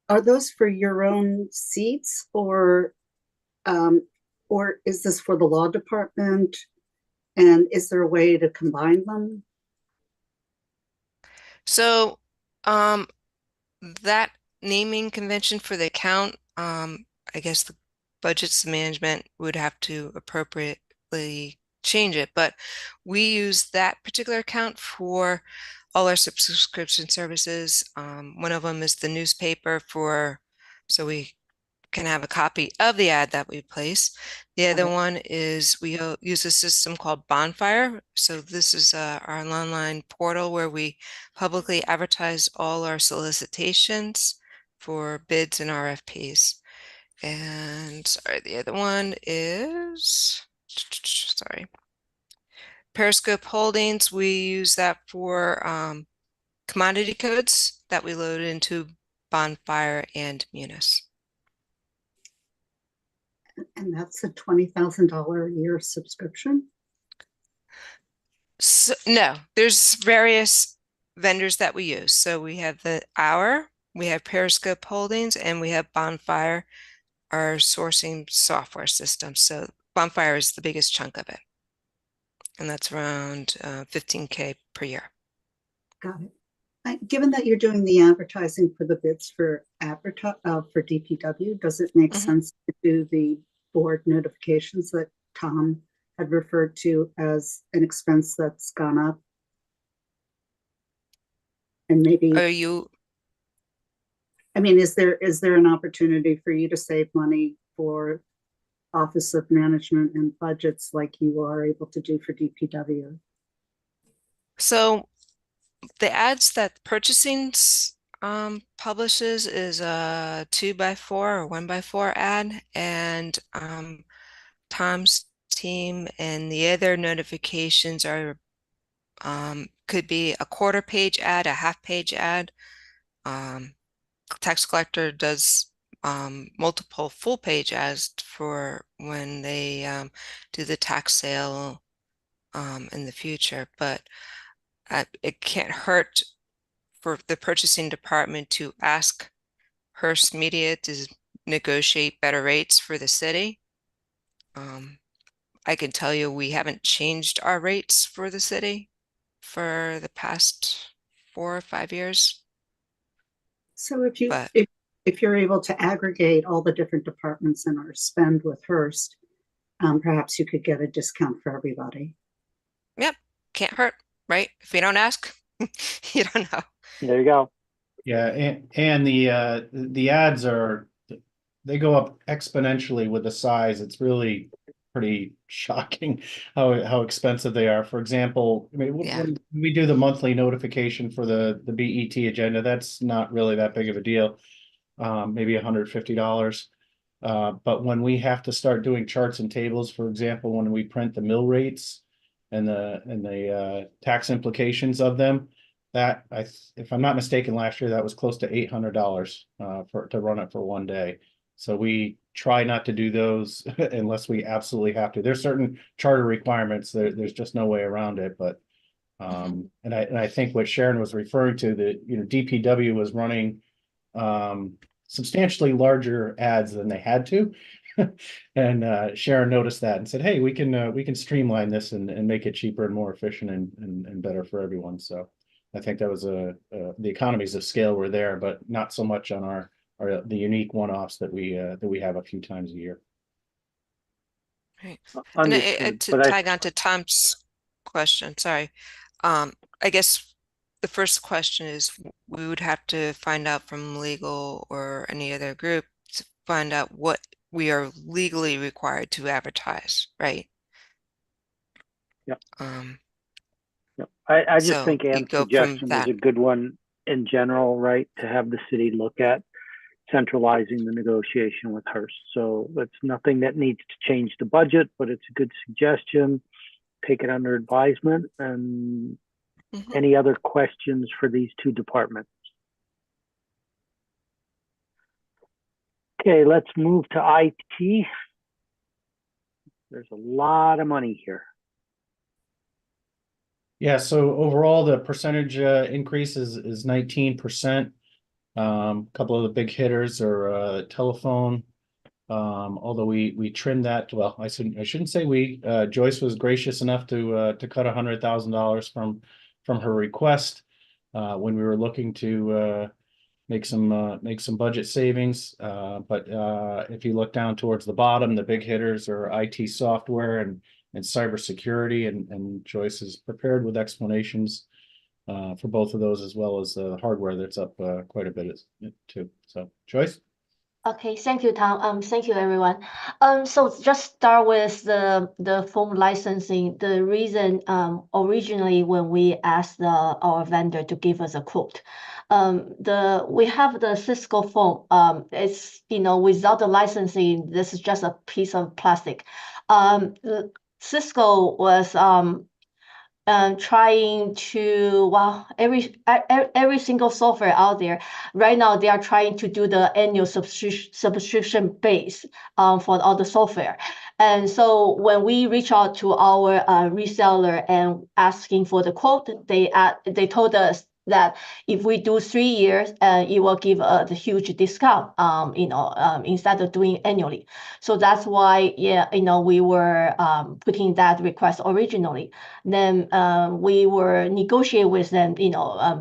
Are those for your own seats, or is this for the law department? And is there a way to combine them? So that naming convention for the account, I guess the budgets management would have to appropriately change it, but we use that particular account for all our subscription services. One of them is the newspaper so we can have a copy of the ad that we place. The other one is we use a system called Bonfire. So this is our online portal where we publicly advertise all our solicitations for bids and RFPs. And sorry, the other one is, sorry, Periscope Holdings. We use that for commodity codes that we load into Bonfire and Munis. And that's a $20,000 a year subscription? So, no, there's various vendors that we use. So we have we have Periscope Holdings, and we have Bonfire, our sourcing software system. So Bonfire is the biggest chunk of it. And that's around 15K per year. Got it. Given that you're doing the advertising for the bids for DPW, does it make sense to do the board notifications that Tom had referred to as an expense that's gone up? And maybe, I mean, is there an opportunity for you to save money for Office of Management and Budgets like you are able to do for DPW? So the ads that purchasing publishes is a 2x4 or 1x4 ad, and Tom's team and the other notifications are could be a quarter page ad, a half page ad. Tax collector does multiple full page ads for when they do the tax sale in the future, but it can't hurt for the purchasing department to ask Hearst Media to negotiate better rates for the city. I can tell you we haven't changed our rates for the city for the past 4 or 5 years. So if you're able to aggregate all the different departments in our spend with Hearst, perhaps you could get a discount for everybody. Yep, can't hurt, right? If you don't ask, you don't know. There you go. Yeah, and the ads they go up exponentially with the size. It's really pretty shocking how expensive they are. For example, I mean, when we do the monthly notification for the BET agenda, that's not really that big of a deal. Maybe $150. But when we have to start doing charts and tables, for example, when we print the mill rates and the tax implications of them, that if I'm not mistaken, last year that was close to $800 to run it for one day. So we try not to do those unless we absolutely have to. There's certain charter requirements. There's just no way around it. But and I think what Sharon was referring to, that DPW was running substantially larger ads than they had to. And Sharon noticed that and said, hey, we can streamline this and make it cheaper and more efficient and better for everyone. So I think that was the economies of scale were there, but not so much on the unique one-offs that we have a few times a year. Right. And to tag on to Tom's question, sorry. I guess the first question is we would have to find out from legal or any other group to find out what we are legally required to advertise, right? Yep. Yep. I just So think Ann's suggestion was a good one in general, right? To have the city look at centralizing the negotiation with Hearst. So it's nothing that needs to change the budget, but it's a good suggestion. Take it under advisement. And any other questions for these two departments? Okay, let's move to IT. There's a lot of money here. Yeah, so overall the percentage increase is 19%. A couple of the big hitters are telephone. Although we trimmed that, well, I shouldn't say we. Joyce was gracious enough to cut $100,000 from her request when we were looking to make some budget savings. But if you look down towards the bottom, the big hitters are IT software and cybersecurity, and Joyce is prepared with explanations for both of those, as well as the hardware that's up quite a bit too. So, Joyce? Okay, thank you, Tom. Thank you, everyone. So just start with the phone licensing. The reason, originally when we asked our vendor to give us a quote, we have the Cisco phone. It's without the licensing, this is just a piece of plastic. Cisco was trying to, well, every single software out there right now, they are trying to do the annual subscription base for all the software. And so when we reach out to our reseller and asking for the quote, they told us that if we do 3 years, it will give the huge discount, instead of doing annually. So that's why, we were putting that request originally. Then we were negotiate with them,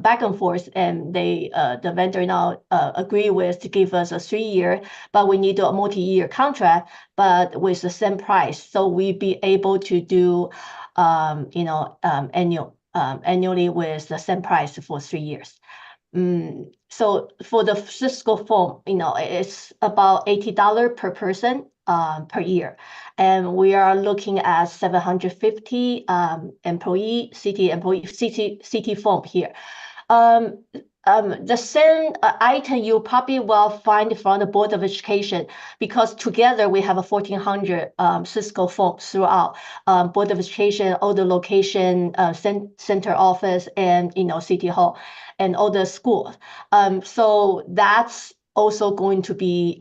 back and forth, and the vendor now agree with to give us a 3-year, but we need a multi-year contract, but with the same price. So we be able to do, annually with the same price for 3 years. So for the Cisco phone, it's about $80 per person per year. And we are looking at 750 CT phone here. The same item you probably will find from the Board of Education, because together we have a 1,400 Cisco phones throughout Board of Education, all the location, center office, and City Hall, and all the schools. So that's also going to be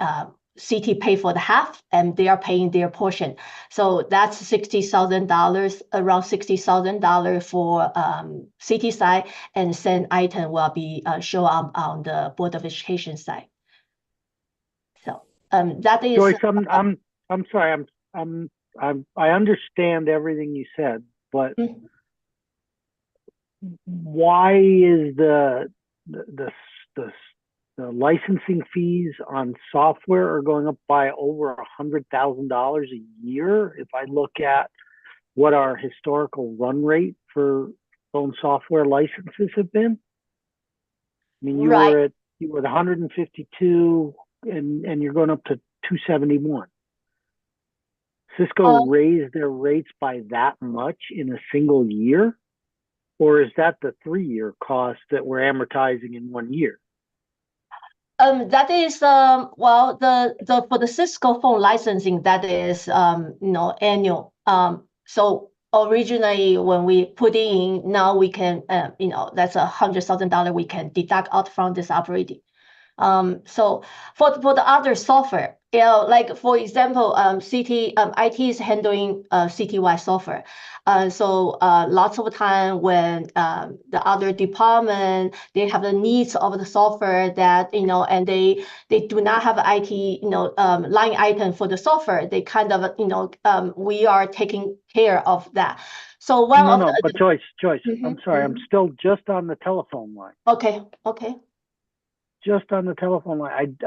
CT pay for the half, and they are paying their portion. So that's $60,000, around $60,000 for CT side, and same item will be show up on the Board of Education side. So that is. Joyce, I'm sorry. I understand everything you said, but why is the licensing fees on software are going up by over $100,000 a year? If I look at what our historical run rate for phone software licenses have been, I mean, you were at 152, and you're going up to 271. Cisco raised their rates by that much in a single year, or is that the 3-year cost that we're amortizing in 1 year? That is well, the for the Cisco phone licensing, that is annual. So originally when we put in, now we can that's $100,000 we can deduct out from this operating. So for the other software, like for example, IT is handling citywide software. So lots of time when the other department, they have the needs of the software that, and they do not have IT, line item for the software. They kind of, we are taking care of that. So but Joyce, I'm sorry, I'm still just on the telephone line. Okay. Just on the telephone line.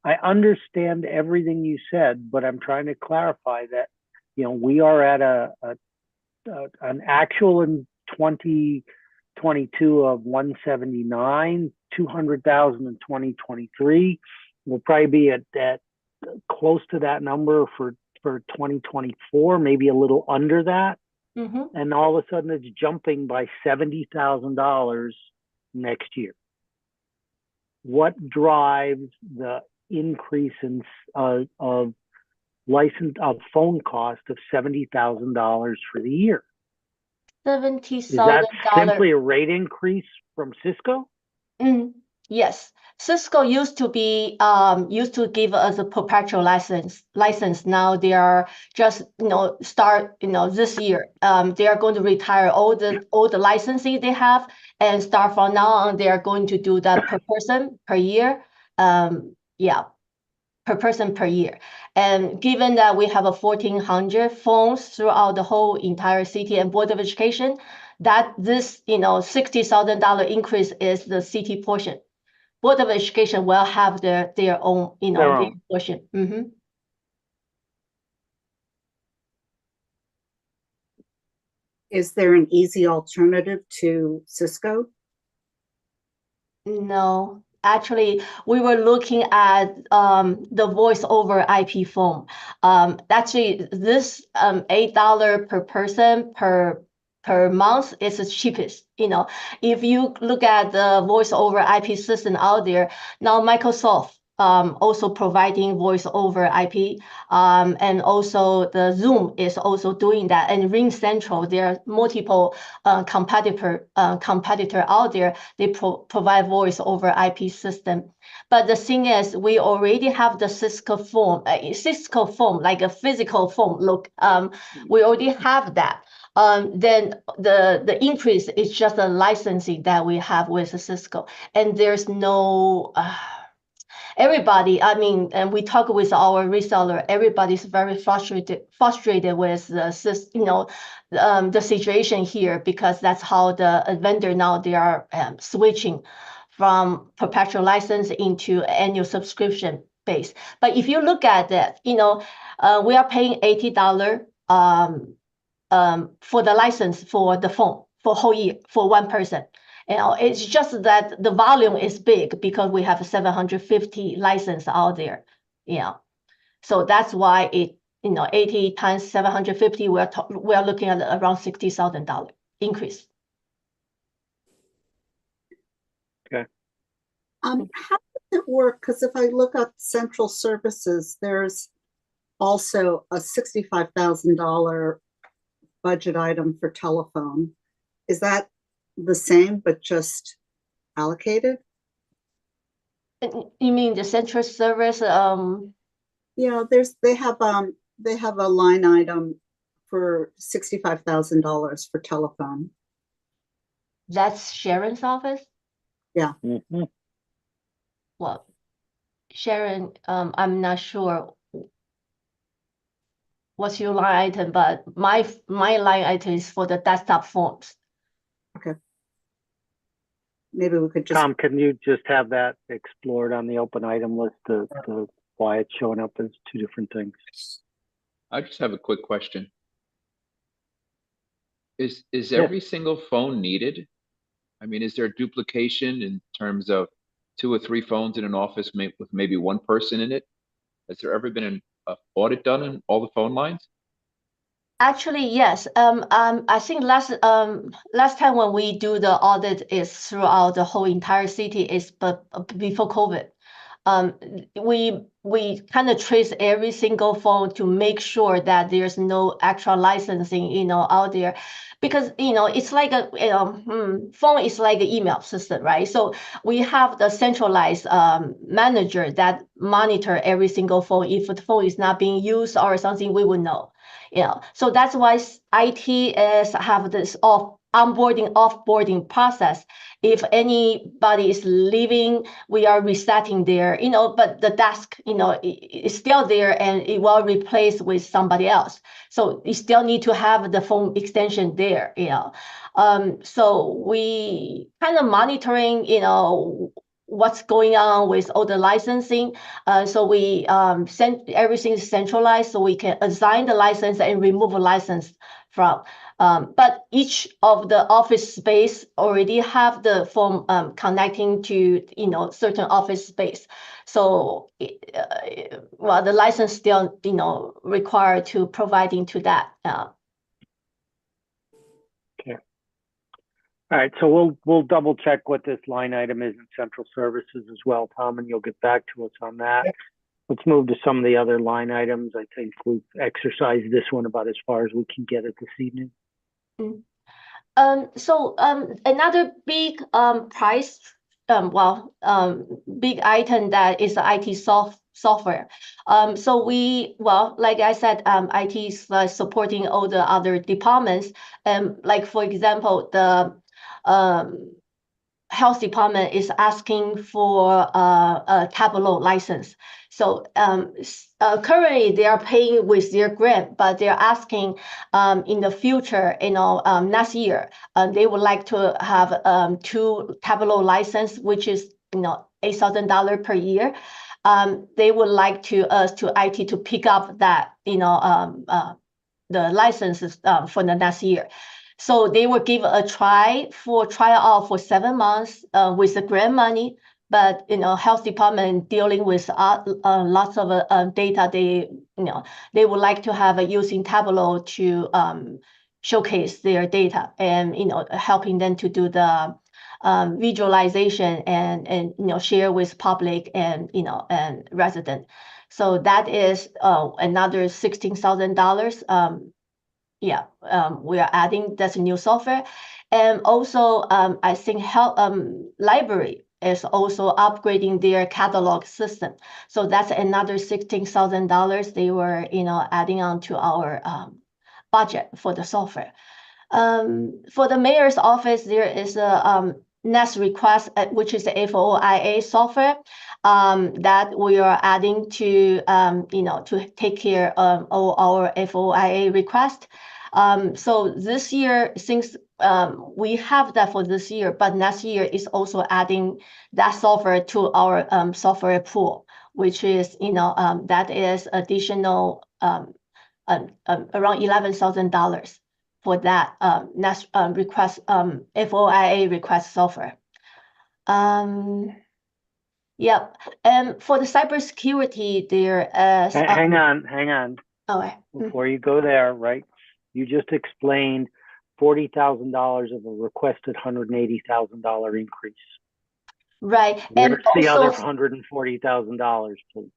I understand everything you said, but I'm trying to clarify that, we are at an actual in 2022 of 179, 200,000 in 2023. We'll probably be at that close to that number for 2024, maybe a little under that. And all of a sudden it's jumping by $70,000 next year. What drives the increase in of phone cost of $70,000 for the year? $70,000. Is that simply a rate increase from Cisco? Yes. Cisco used to give us a perpetual license. Now they are just start this year. They are going to retire all the licensing they have, and start from now on they are going to do that per person per year. Per person per year. And given that we have 1,400 phones throughout the whole entire city and Board of Education, that this $60,000 increase is the city portion. Board of Education will have their own their portion. Is there an easy alternative to Cisco? No, actually, we were looking at the voice over IP phone. Actually, this $8 per person per month is the cheapest. You know, if you look at the voice over IP system out there now, Microsoft also providing voice over IP, and also the Zoom is also doing that, and Ring Central. There are multiple competitor out there. They provide voice over IP system. But the thing is, we already have the Cisco phone, like a physical phone. Look, we already have that. Then the increase is just the licensing that we have with Cisco, and there's no. Everybody, I mean, and we talk with our reseller, everybody's very frustrated with the situation here, because that's how the vendor now, they are switching from perpetual license into annual subscription base. But if you look at that, we are paying $80 for the license for the phone for whole year for one person. It's just that the volume is big because we have 750 license out there. So that's why 80 times 750, we're looking at around $60,000 increase. Okay. How does it work? Because if I look up central services, there's also a $65,000 budget item for telephone. Is that the same but just allocated? You mean the central service? Yeah, they have a line item for $65,000 for telephone. That's Sharon's office? Yeah. Mm-hmm. Well, Sharon, I'm not sure what's your line item, but my line item is for the desktop phones. Okay. Maybe we could just. Tom, can you just have that explored on the open item list to why it's showing up as two different things? I just have a quick question. Is every single phone needed? I mean, is there duplication in terms of 2 or 3 phones in an office with maybe one person in it? Has there ever been an audit done in all the phone lines? Actually, yes. I think last time when we do the audit is throughout the whole entire city is before COVID. We kind of trace every single phone to make sure that there's no extra licensing, out there, because it's like a phone is like an email system, right? So we have the centralized manager that monitor every single phone. If the phone is not being used or something, we would know. So that's why IT is have this onboarding, offboarding process. If anybody is leaving, we are resetting there, but the desk, is still there and it will replace with somebody else. So you still need to have the phone extension there, So we kind of monitoring, what's going on with all the licensing. So we send everything centralized so we can assign the license and remove a license from. But each of the office space already have the phone connecting to certain office space. So the license still required to providing to that. Okay. All right, so we'll double check what this line item is in central services as well, Tom, and you'll get back to us on that. Yep. Let's move to some of the other line items. I think we've exercised this one about as far as we can get it this evening. So another big price, big item that is the IT software. So like I said, IT is supporting all the other departments. Like for example, the health department is asking for a Tableau license. So currently they are paying with their grant, but they're asking in the future, next year, they would like to have 2 Tableau license, which is $8,000 per year. They would like to IT to pick up that the licenses for the next year. So they will give a tryout for 7 months with the grant money. But health department dealing with lots of data, they would like to have using Tableau to showcase their data and helping them to do the visualization and share with public and and resident. So that is another $16,000. Yeah, we are adding that's a new software, and also I think health library is also upgrading their catalog system. So that's another $16,000 they were adding on to our budget for the software. For the mayor's office, there is a Nest request, which is the FOIA software that we are adding to to take care of all our FOIA requests. So this year, since we have that for this year, but next year is also adding that software to our software pool, which is that is additional around $11,000 for that next request FOIA request software. Yep. And for the cybersecurity, there is hang on. Oh, right. Before you go there, right? You just explained $40,000 of a requested $180,000 increase. Right. Where's And the also, other $140,000, please?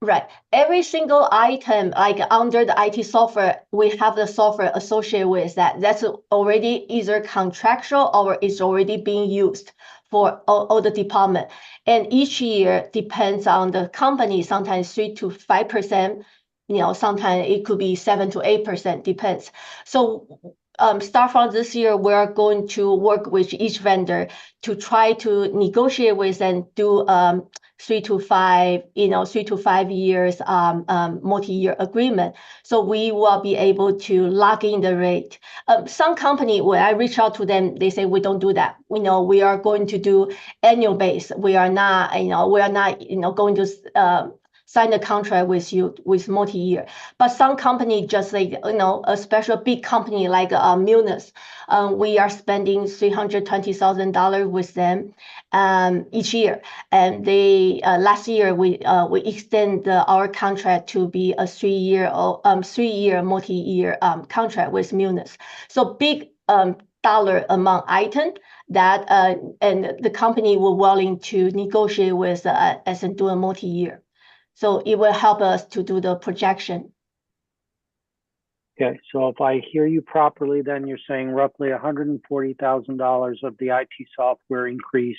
right. Every single item, like under the IT software, we have the software associated with that. That's already either contractual or is already being used for all the department. And each year depends on the company, sometimes 3 to 5%, sometimes it could be 7 to 8%, depends. So start from this year, we're going to work with each vendor to try to negotiate with and do 3 to 5 years multi-year agreement. So we will be able to lock in the rate. Some company, when I reach out to them, they say we don't do that. We are going to do annual base. We are not going to sign a contract with you with multi-year. But some company just like a special big company like Munis, we are spending $320,000 with them each year. And they last year we extend our contract to be a 3-year multi-year contract with Munis. So big dollar amount item that and the company were willing to negotiate with us and do a multi-year. So it will help us to do the projection. Okay, so if I hear you properly, then you're saying roughly $140,000 of the IT software increase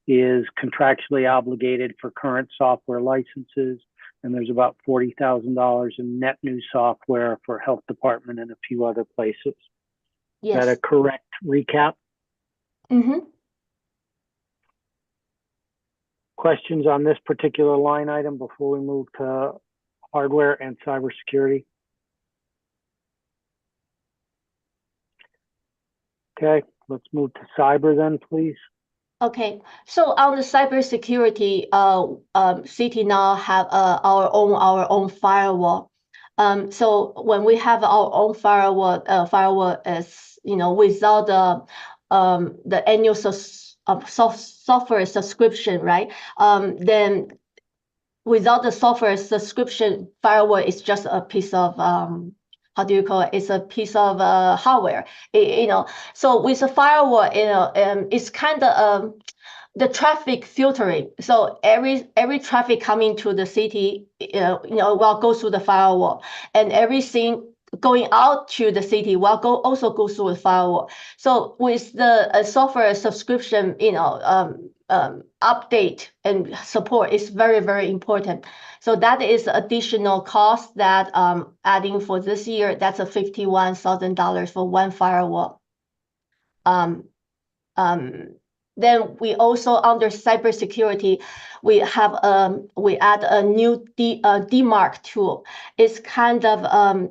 is contractually obligated for current software licenses, and there's about $40,000 in net new software for health department and a few other places. Yes. Is that a correct recap? Mm-hmm. Questions on this particular line item before we move to hardware and cybersecurity? Okay, let's move to cyber then, please. Okay, so on the cybersecurity, City now have our own firewall. So when we have our own firewall is without the annual software subscription, right? Then without the software subscription, firewall is just a piece of how do you call it? It's a piece of hardware. So with a firewall, it's kind of the traffic filtering. So every traffic coming to the city, will go through the firewall, and everything going out to the city will also go through the firewall. So with the software subscription, update and support is very, very important. So that is additional cost that adding for this year. That's a $51,000 for one firewall. Then we also under cybersecurity, we add a new DMARC tool. It's kind of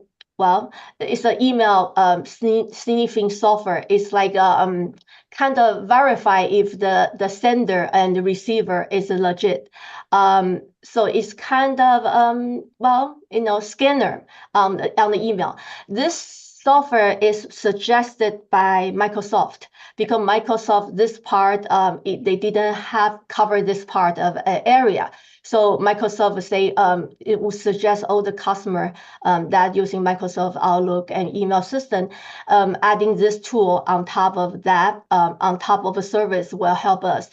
it's an email sniffing software. It's like kind of verify if the sender and the receiver is legit. So it's kind of scanner on the email. This software is suggested by Microsoft because Microsoft, this part, they didn't have cover this part of area. So Microsoft say it will suggest all the customer that using Microsoft Outlook and email system, adding this tool on top of that, on top of a service will help us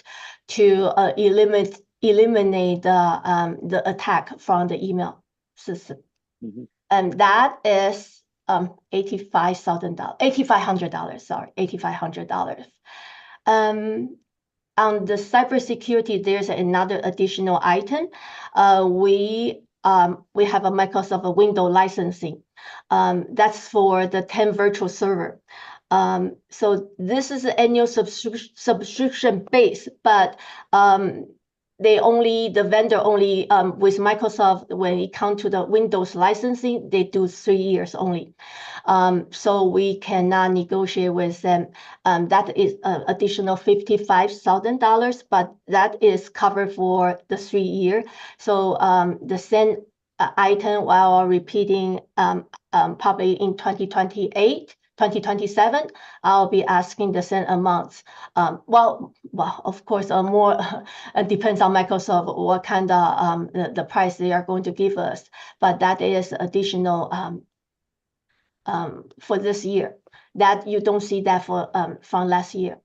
to eliminate the attack from the email system. And that is $8,500, sorry, $8,500. On the cybersecurity, there's another additional item. We have a Microsoft Windows licensing. That's for the 10 virtual server. So this is an annual subscription base, but the vendor only with Microsoft, when it comes to the Windows licensing, they do 3 years only. So we cannot negotiate with them. That is additional $55,000, but that is covered for the 3 year. So the same item while repeating probably in 2028. 2027, I'll be asking the same amounts. Well, of course, more depends on Microsoft what kind of the price they are going to give us. But that is additional for this year. That you don't see that for from last year.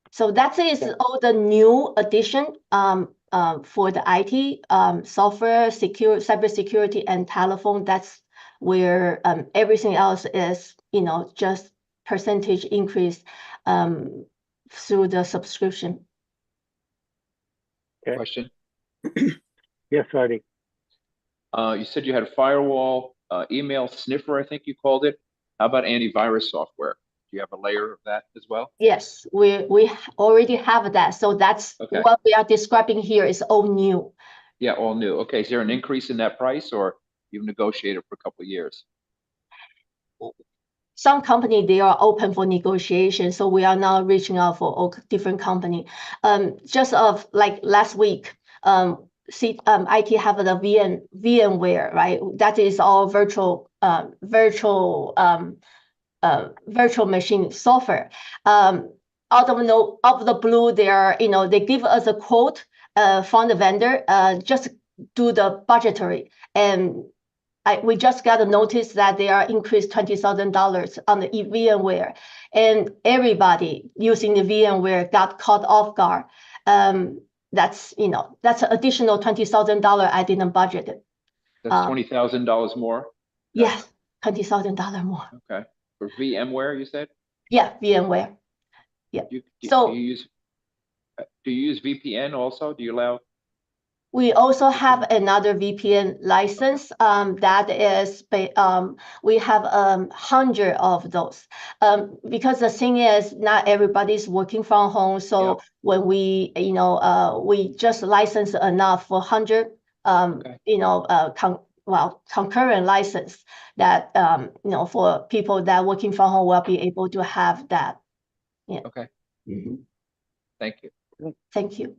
So that is all the new addition for the IT software, cybersecurity, and telephone. That's where everything else is, just percentage increase through the subscription. Okay. Question. Yes, Artie. You said you had a firewall, email sniffer, I think you called it. How about antivirus software? Do you have a layer of that as well? Yes, we already have that. So that's what we are describing here is all new. Yeah, all new. Okay, is there an increase in that price, or you've negotiated for a couple of years? Some company, they are open for negotiation. So we are now reaching out for all different company. Just of like last week, IT have the VMware, right? That is all virtual machine software. Out of the blue, they give us a quote from the vendor, just do the budgetary, and we just got a notice that they are increased $20,000 on the VMware, and everybody using the VMware got caught off guard. That's an additional $20,000 I didn't budget it. That's $20,000 more? Yes, $20,000 more. Okay. For VMware, you said? Yeah, VMware. Yeah. Do you use VPN also? Do you allow? We also have another VPN license. That is, we have 100 of those. Because the thing is, not everybody's working from home. So when we, we just license enough for 100, concurrent license that, for people that working from home will be able to have that. Yeah. Okay. Thank you. Thank you.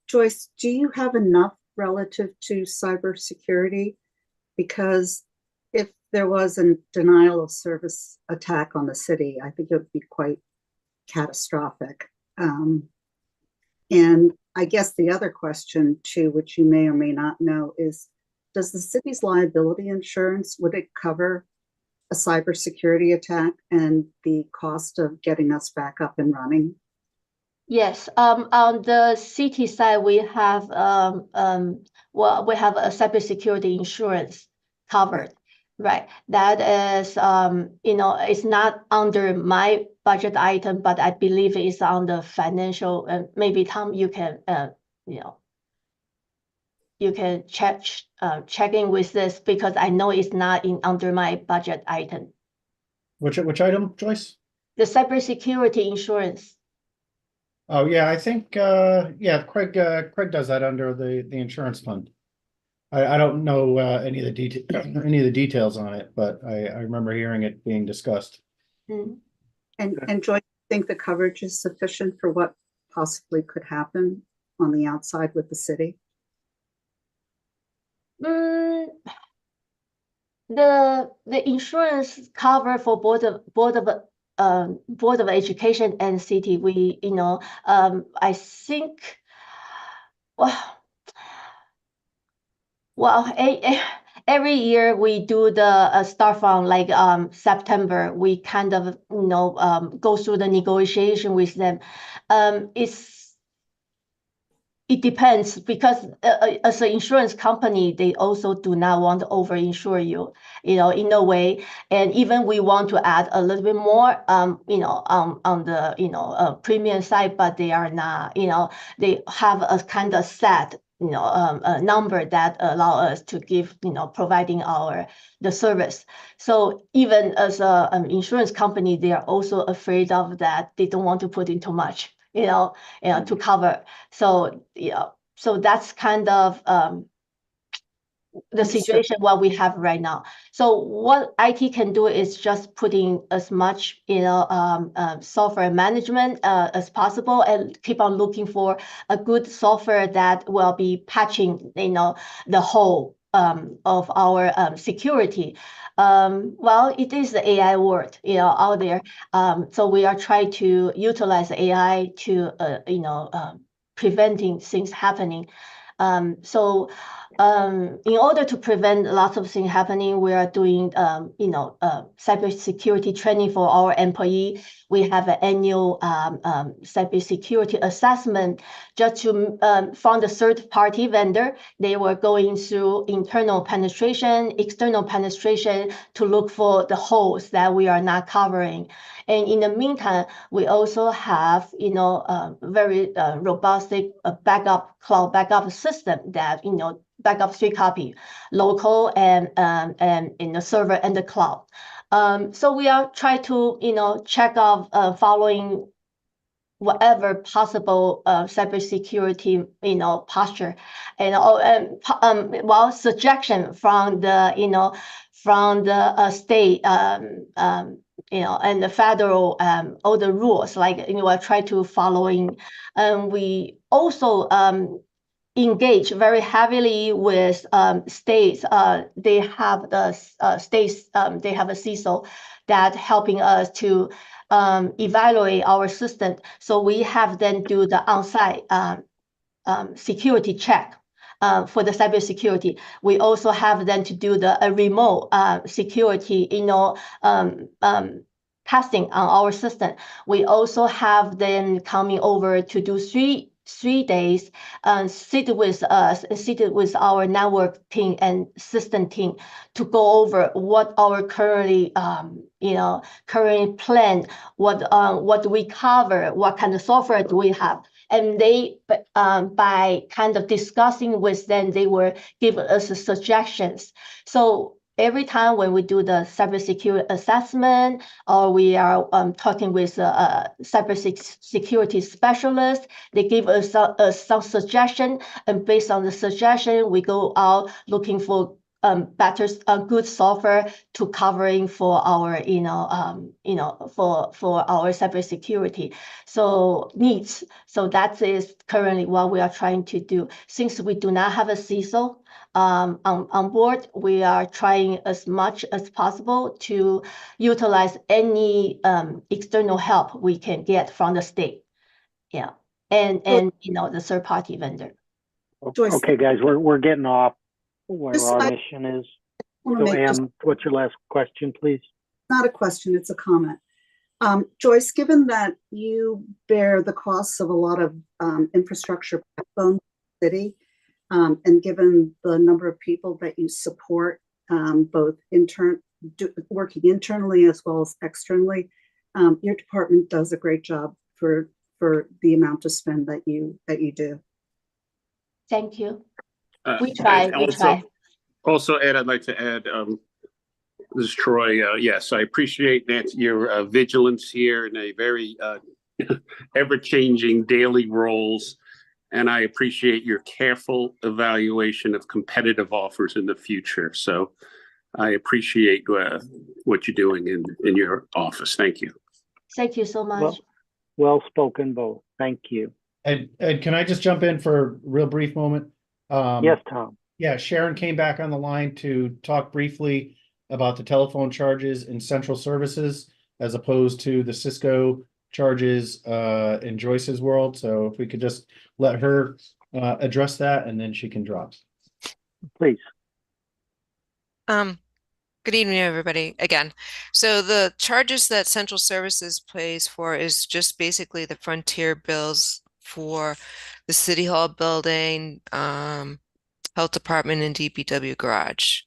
Joyce, do you have enough relative to cybersecurity? Because if there was a denial of service attack on the city, I think it would be quite catastrophic. And I guess the other question too, which you may or may not know, is does the city's liability insurance, would it cover a cybersecurity attack and the cost of getting us back up and running? Yes, on the city side, we have we have a cybersecurity insurance covered, right? That is, it's not under my budget item, but I believe it's on the financial. And maybe Tom, you can, you can check in with this because I know it's not under my budget item. Which item, Joyce? The cybersecurity insurance. Oh yeah, I think Craig does that under the insurance fund. I don't know any of the details on it, but I remember hearing it being discussed. And Joy, I think the coverage is sufficient for what possibly could happen on the outside with the city? the insurance cover for Board of Education and city, we, I think, well, every year we do the start from like September, we kind of, go through the negotiation with them. It depends because as an insurance company, they also do not want to over-insure you, in a way. And even we want to add a little bit more, on the, premium side, but they are not, they have a kind of set, a number that allow us to give, providing the service. So even as a insurance company, they are also afraid of that. They don't want to put in too much, to cover. So, so that's kind of the situation what we have right now. So what IT can do is just putting as much, software management as possible, and keep on looking for a good software that will be patching, the whole of our security. Well, it is the AI world, out there. So we are trying to utilize AI to, preventing things happening. So in order to prevent lots of things happening, we are doing, cybersecurity training for our employee. We have an annual cybersecurity assessment just to from the third-party vendor. They were going through internal penetration, external penetration to look for the holes that we are not covering. And in the meantime, we also have, very robust cloud backup system that, backup 3-copy, local and in the server and the cloud. So we are trying to, check off following whatever possible cybersecurity, posture, and suggestion from the, from the state, and the federal, all the rules, like, I try to following. We also engage very heavily with states. They have the states, they have a CISO that helping us to evaluate our system. So we have them do the on-site security check. For the cybersecurity, we also have them to do the remote security, testing on our system. We also have them coming over to do three days, sit with us, sit with our network team and system team to go over what our current plan, what do we cover, what kind of software do we have. And they, by kind of discussing with them, they will give us suggestions. So every time when we do the cybersecurity assessment, or we are talking with a cybersecurity specialist, they give us some suggestion, and based on the suggestion, we go out looking for better, good software to covering for our, for our cybersecurity needs. So that is currently what we are trying to do. Since we do not have a CISO on board, we are trying as much as possible to utilize any external help we can get from the state. Yeah, and the third party vendor. Joyce. Okay, guys, we're getting off where This our I mission is. wanna So, make Ann, what's your last question, please? not a question, it's a comment. Joyce, given that you bear the costs of a lot of infrastructure backbone in the city, and given the number of people that you support, both working internally as well as externally, your department does a great job for the amount of spend that you do. Thank you. We try. Also, Ed, I'd like to add, this is Troy. Yes, I appreciate Nancy, your vigilance here in a very ever-changing daily roles. And I appreciate your careful evaluation of competitive offers in the future. So I appreciate what you're doing in your office. Thank you. Thank you so much. Well spoken, both. Thank you. Ed, can I just jump in for a real brief moment? Yes, Tom. Yeah, Sharon came back on the line to talk briefly about the telephone charges in central services as opposed to the Cisco charges in Joyce's world. So if we could just let her address that, and then she can drop. Please. Good evening, everybody, again. So the charges that Central Services pays for is just basically the Frontier bills for the City Hall building, Health Department, and DPW garage.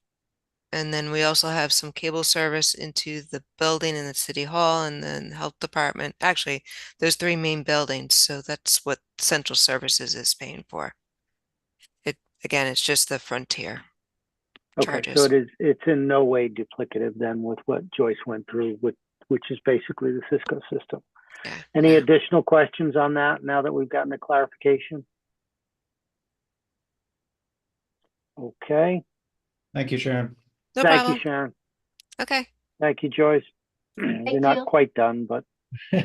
And then we also have some cable service into the building in the City Hall and then Health Department. Actually, there's 3 main buildings, so that's what Central Services is paying for. Again, it's just the Frontier Okay, charges. so it's in no way duplicative then with what Joyce went through, which is basically the Cisco system. Yeah, Any no. additional questions on that now that we've gotten the clarification? Okay. Thank you, Sharon. No Thank problem. you, Sharon. Okay. Thank you, Joyce. You're not you. quite done, but All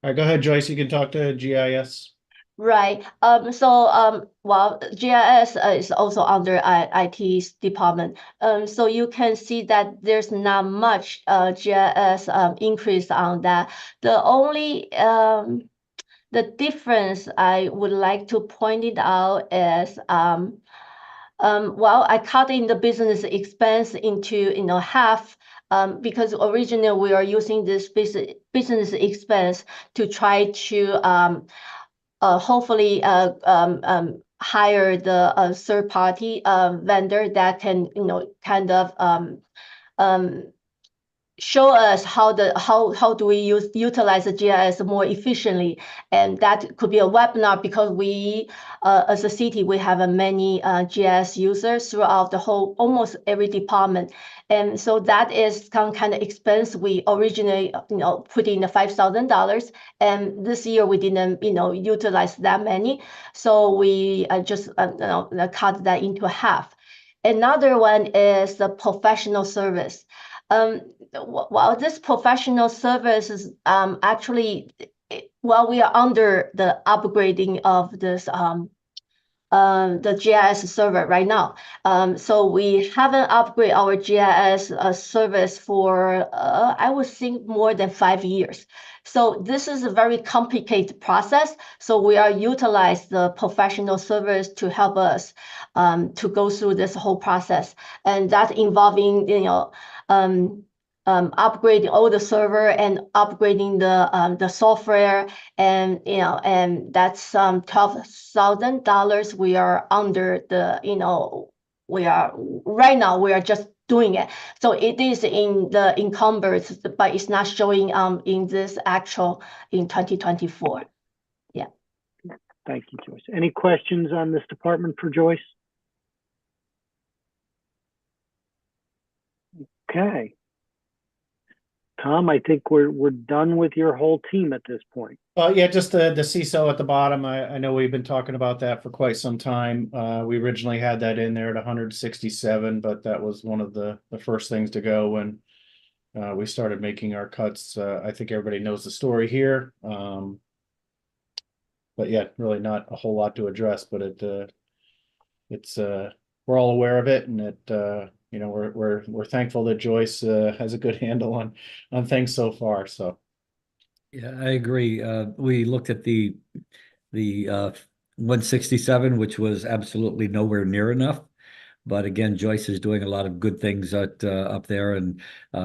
right, go ahead, Joyce. You can talk to GIS. Right. Well, GIS is also under IT's department. So you can see that there's not much GIS increase on that. The only the difference I would like to point it out is well, I cut in the business expense into half because originally we are using this business expense to try to hopefully hire the third party vendor that can kind of show us how do we utilize the GIS more efficiently, and that could be a webinar because we as a city we have many GIS users throughout the whole almost every department, and so that is some kind of expense we originally put in the $5,000, and this year we didn't utilize that many, so we just cut that into half. Another one is the professional service. While this professional service is actually, while we are under the upgrading of this the GIS server right now. So we haven't upgraded our GIS service for I would think more than 5 years. So this is a very complicated process. So we are utilize the professional service to help us to go through this whole process, and that involving upgrading all the server and upgrading the software, and and that's $12,000 we are under the we are right now we are just doing it, so it is in the encumbrance, but it's not showing in this actual in 2024. Yeah. thank you, Joyce. Any questions on this department for Joyce? Okay. Tom, I think we're done with your whole team at this point. Yeah, just the CISO at the bottom. I know we've been talking about that for quite some time. We originally had that in there at 167, but that was one of the first things to go when we started making our cuts. I think everybody knows the story here. But yeah, really not a whole lot to address, but it's we're all aware of it, and we're thankful that Joyce has a good handle on things so far. So Yeah, I agree. We looked at the 167, which was absolutely nowhere near enough. But again, Joyce is doing a lot of good things up there, and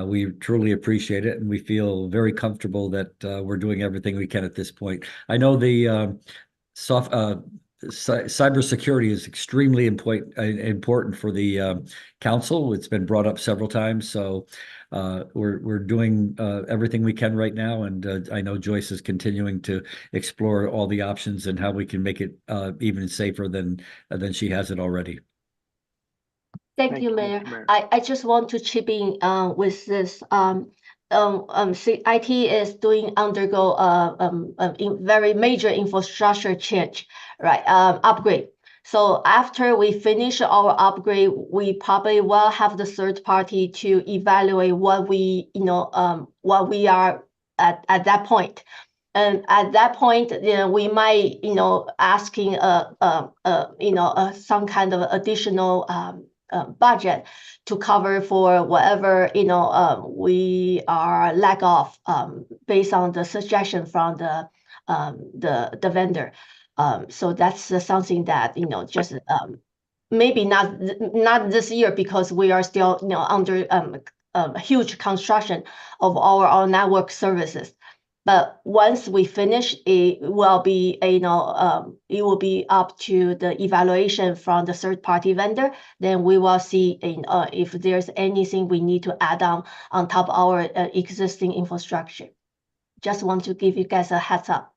we truly appreciate it. And we feel very comfortable that we're doing everything we can at this point. I know the cybersecurity is extremely important for the council. It's been brought up several times, so we're doing everything we can right now, and I know Joyce is continuing to explore all the options and how we can make it even safer than she has it already. Thank you, Mayor. I just want to chip in with this. IT is undergo very major infrastructure change, right? Upgrade. So after we finish our upgrade, we probably will have the third party to evaluate what we are at that point. And at that point, we might, asking some kind of additional budget to cover for whatever, we are lack of, based on the suggestion from the vendor. So that's something that, just, maybe not this year because we are still, under a huge construction of our network services. But once we finish, it will be, it will be up to the evaluation from the third party vendor. Then we will see, if there's anything we need to add on top of our existing infrastructure. Just want to give you guys a heads up.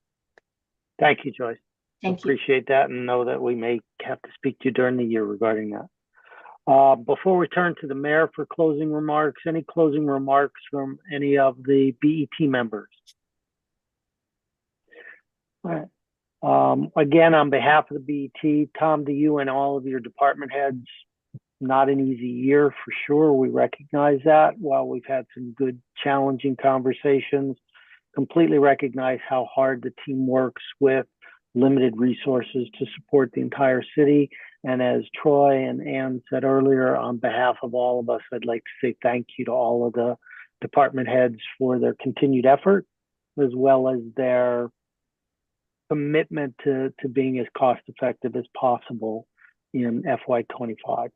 Thank you, Joyce. Thank you. Appreciate that, and know that we may have to speak to you during the year regarding that. Before we turn to the mayor for closing remarks, any closing remarks from any of the BET members? All right. Again, on behalf of the BET, Tom, to you and all of your department heads, not an easy year for sure. We recognize that. While we've had some good, challenging conversations, completely recognize how hard the team works with limited resources to support the entire city. And as Troy and Ann said earlier, on behalf of all of us, I'd like to say thank you to all of the department heads for their continued effort, as well as their commitment to being as cost effective as possible in FY25.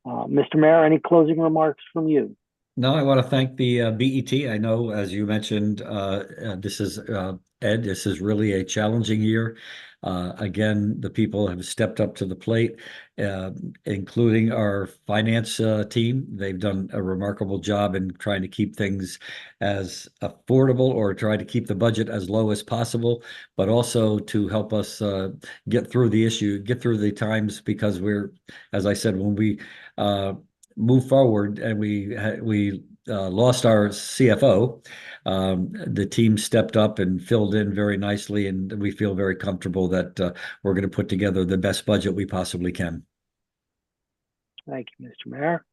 Mr. Mayor, any closing remarks from you? No, I want to thank the BET. I know, as you mentioned, this is Ed, this is really a challenging year. Again, the people have stepped up to the plate, including our finance team. They've done a remarkable job in trying to keep things as affordable or try to keep the budget as low as possible, but also to help us get through the issue, get through the times, because we're, as I said, when we move forward and we lost our CFO, the team stepped up and filled in very nicely, and we feel very comfortable that we're going to put together the best budget we possibly can. Thank you, Mr. Mayor.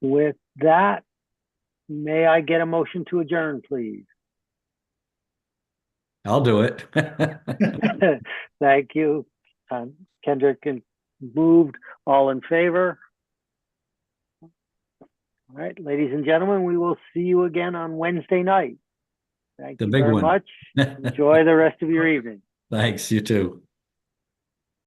With that, may I get a motion to adjourn, please? I'll do it. Thank you. Kendrick and moved. All in favor? All right, ladies and gentlemen, we will see you again on Wednesday night. Thank The you big very one. much. Enjoy the rest of your evening. Thanks, you too.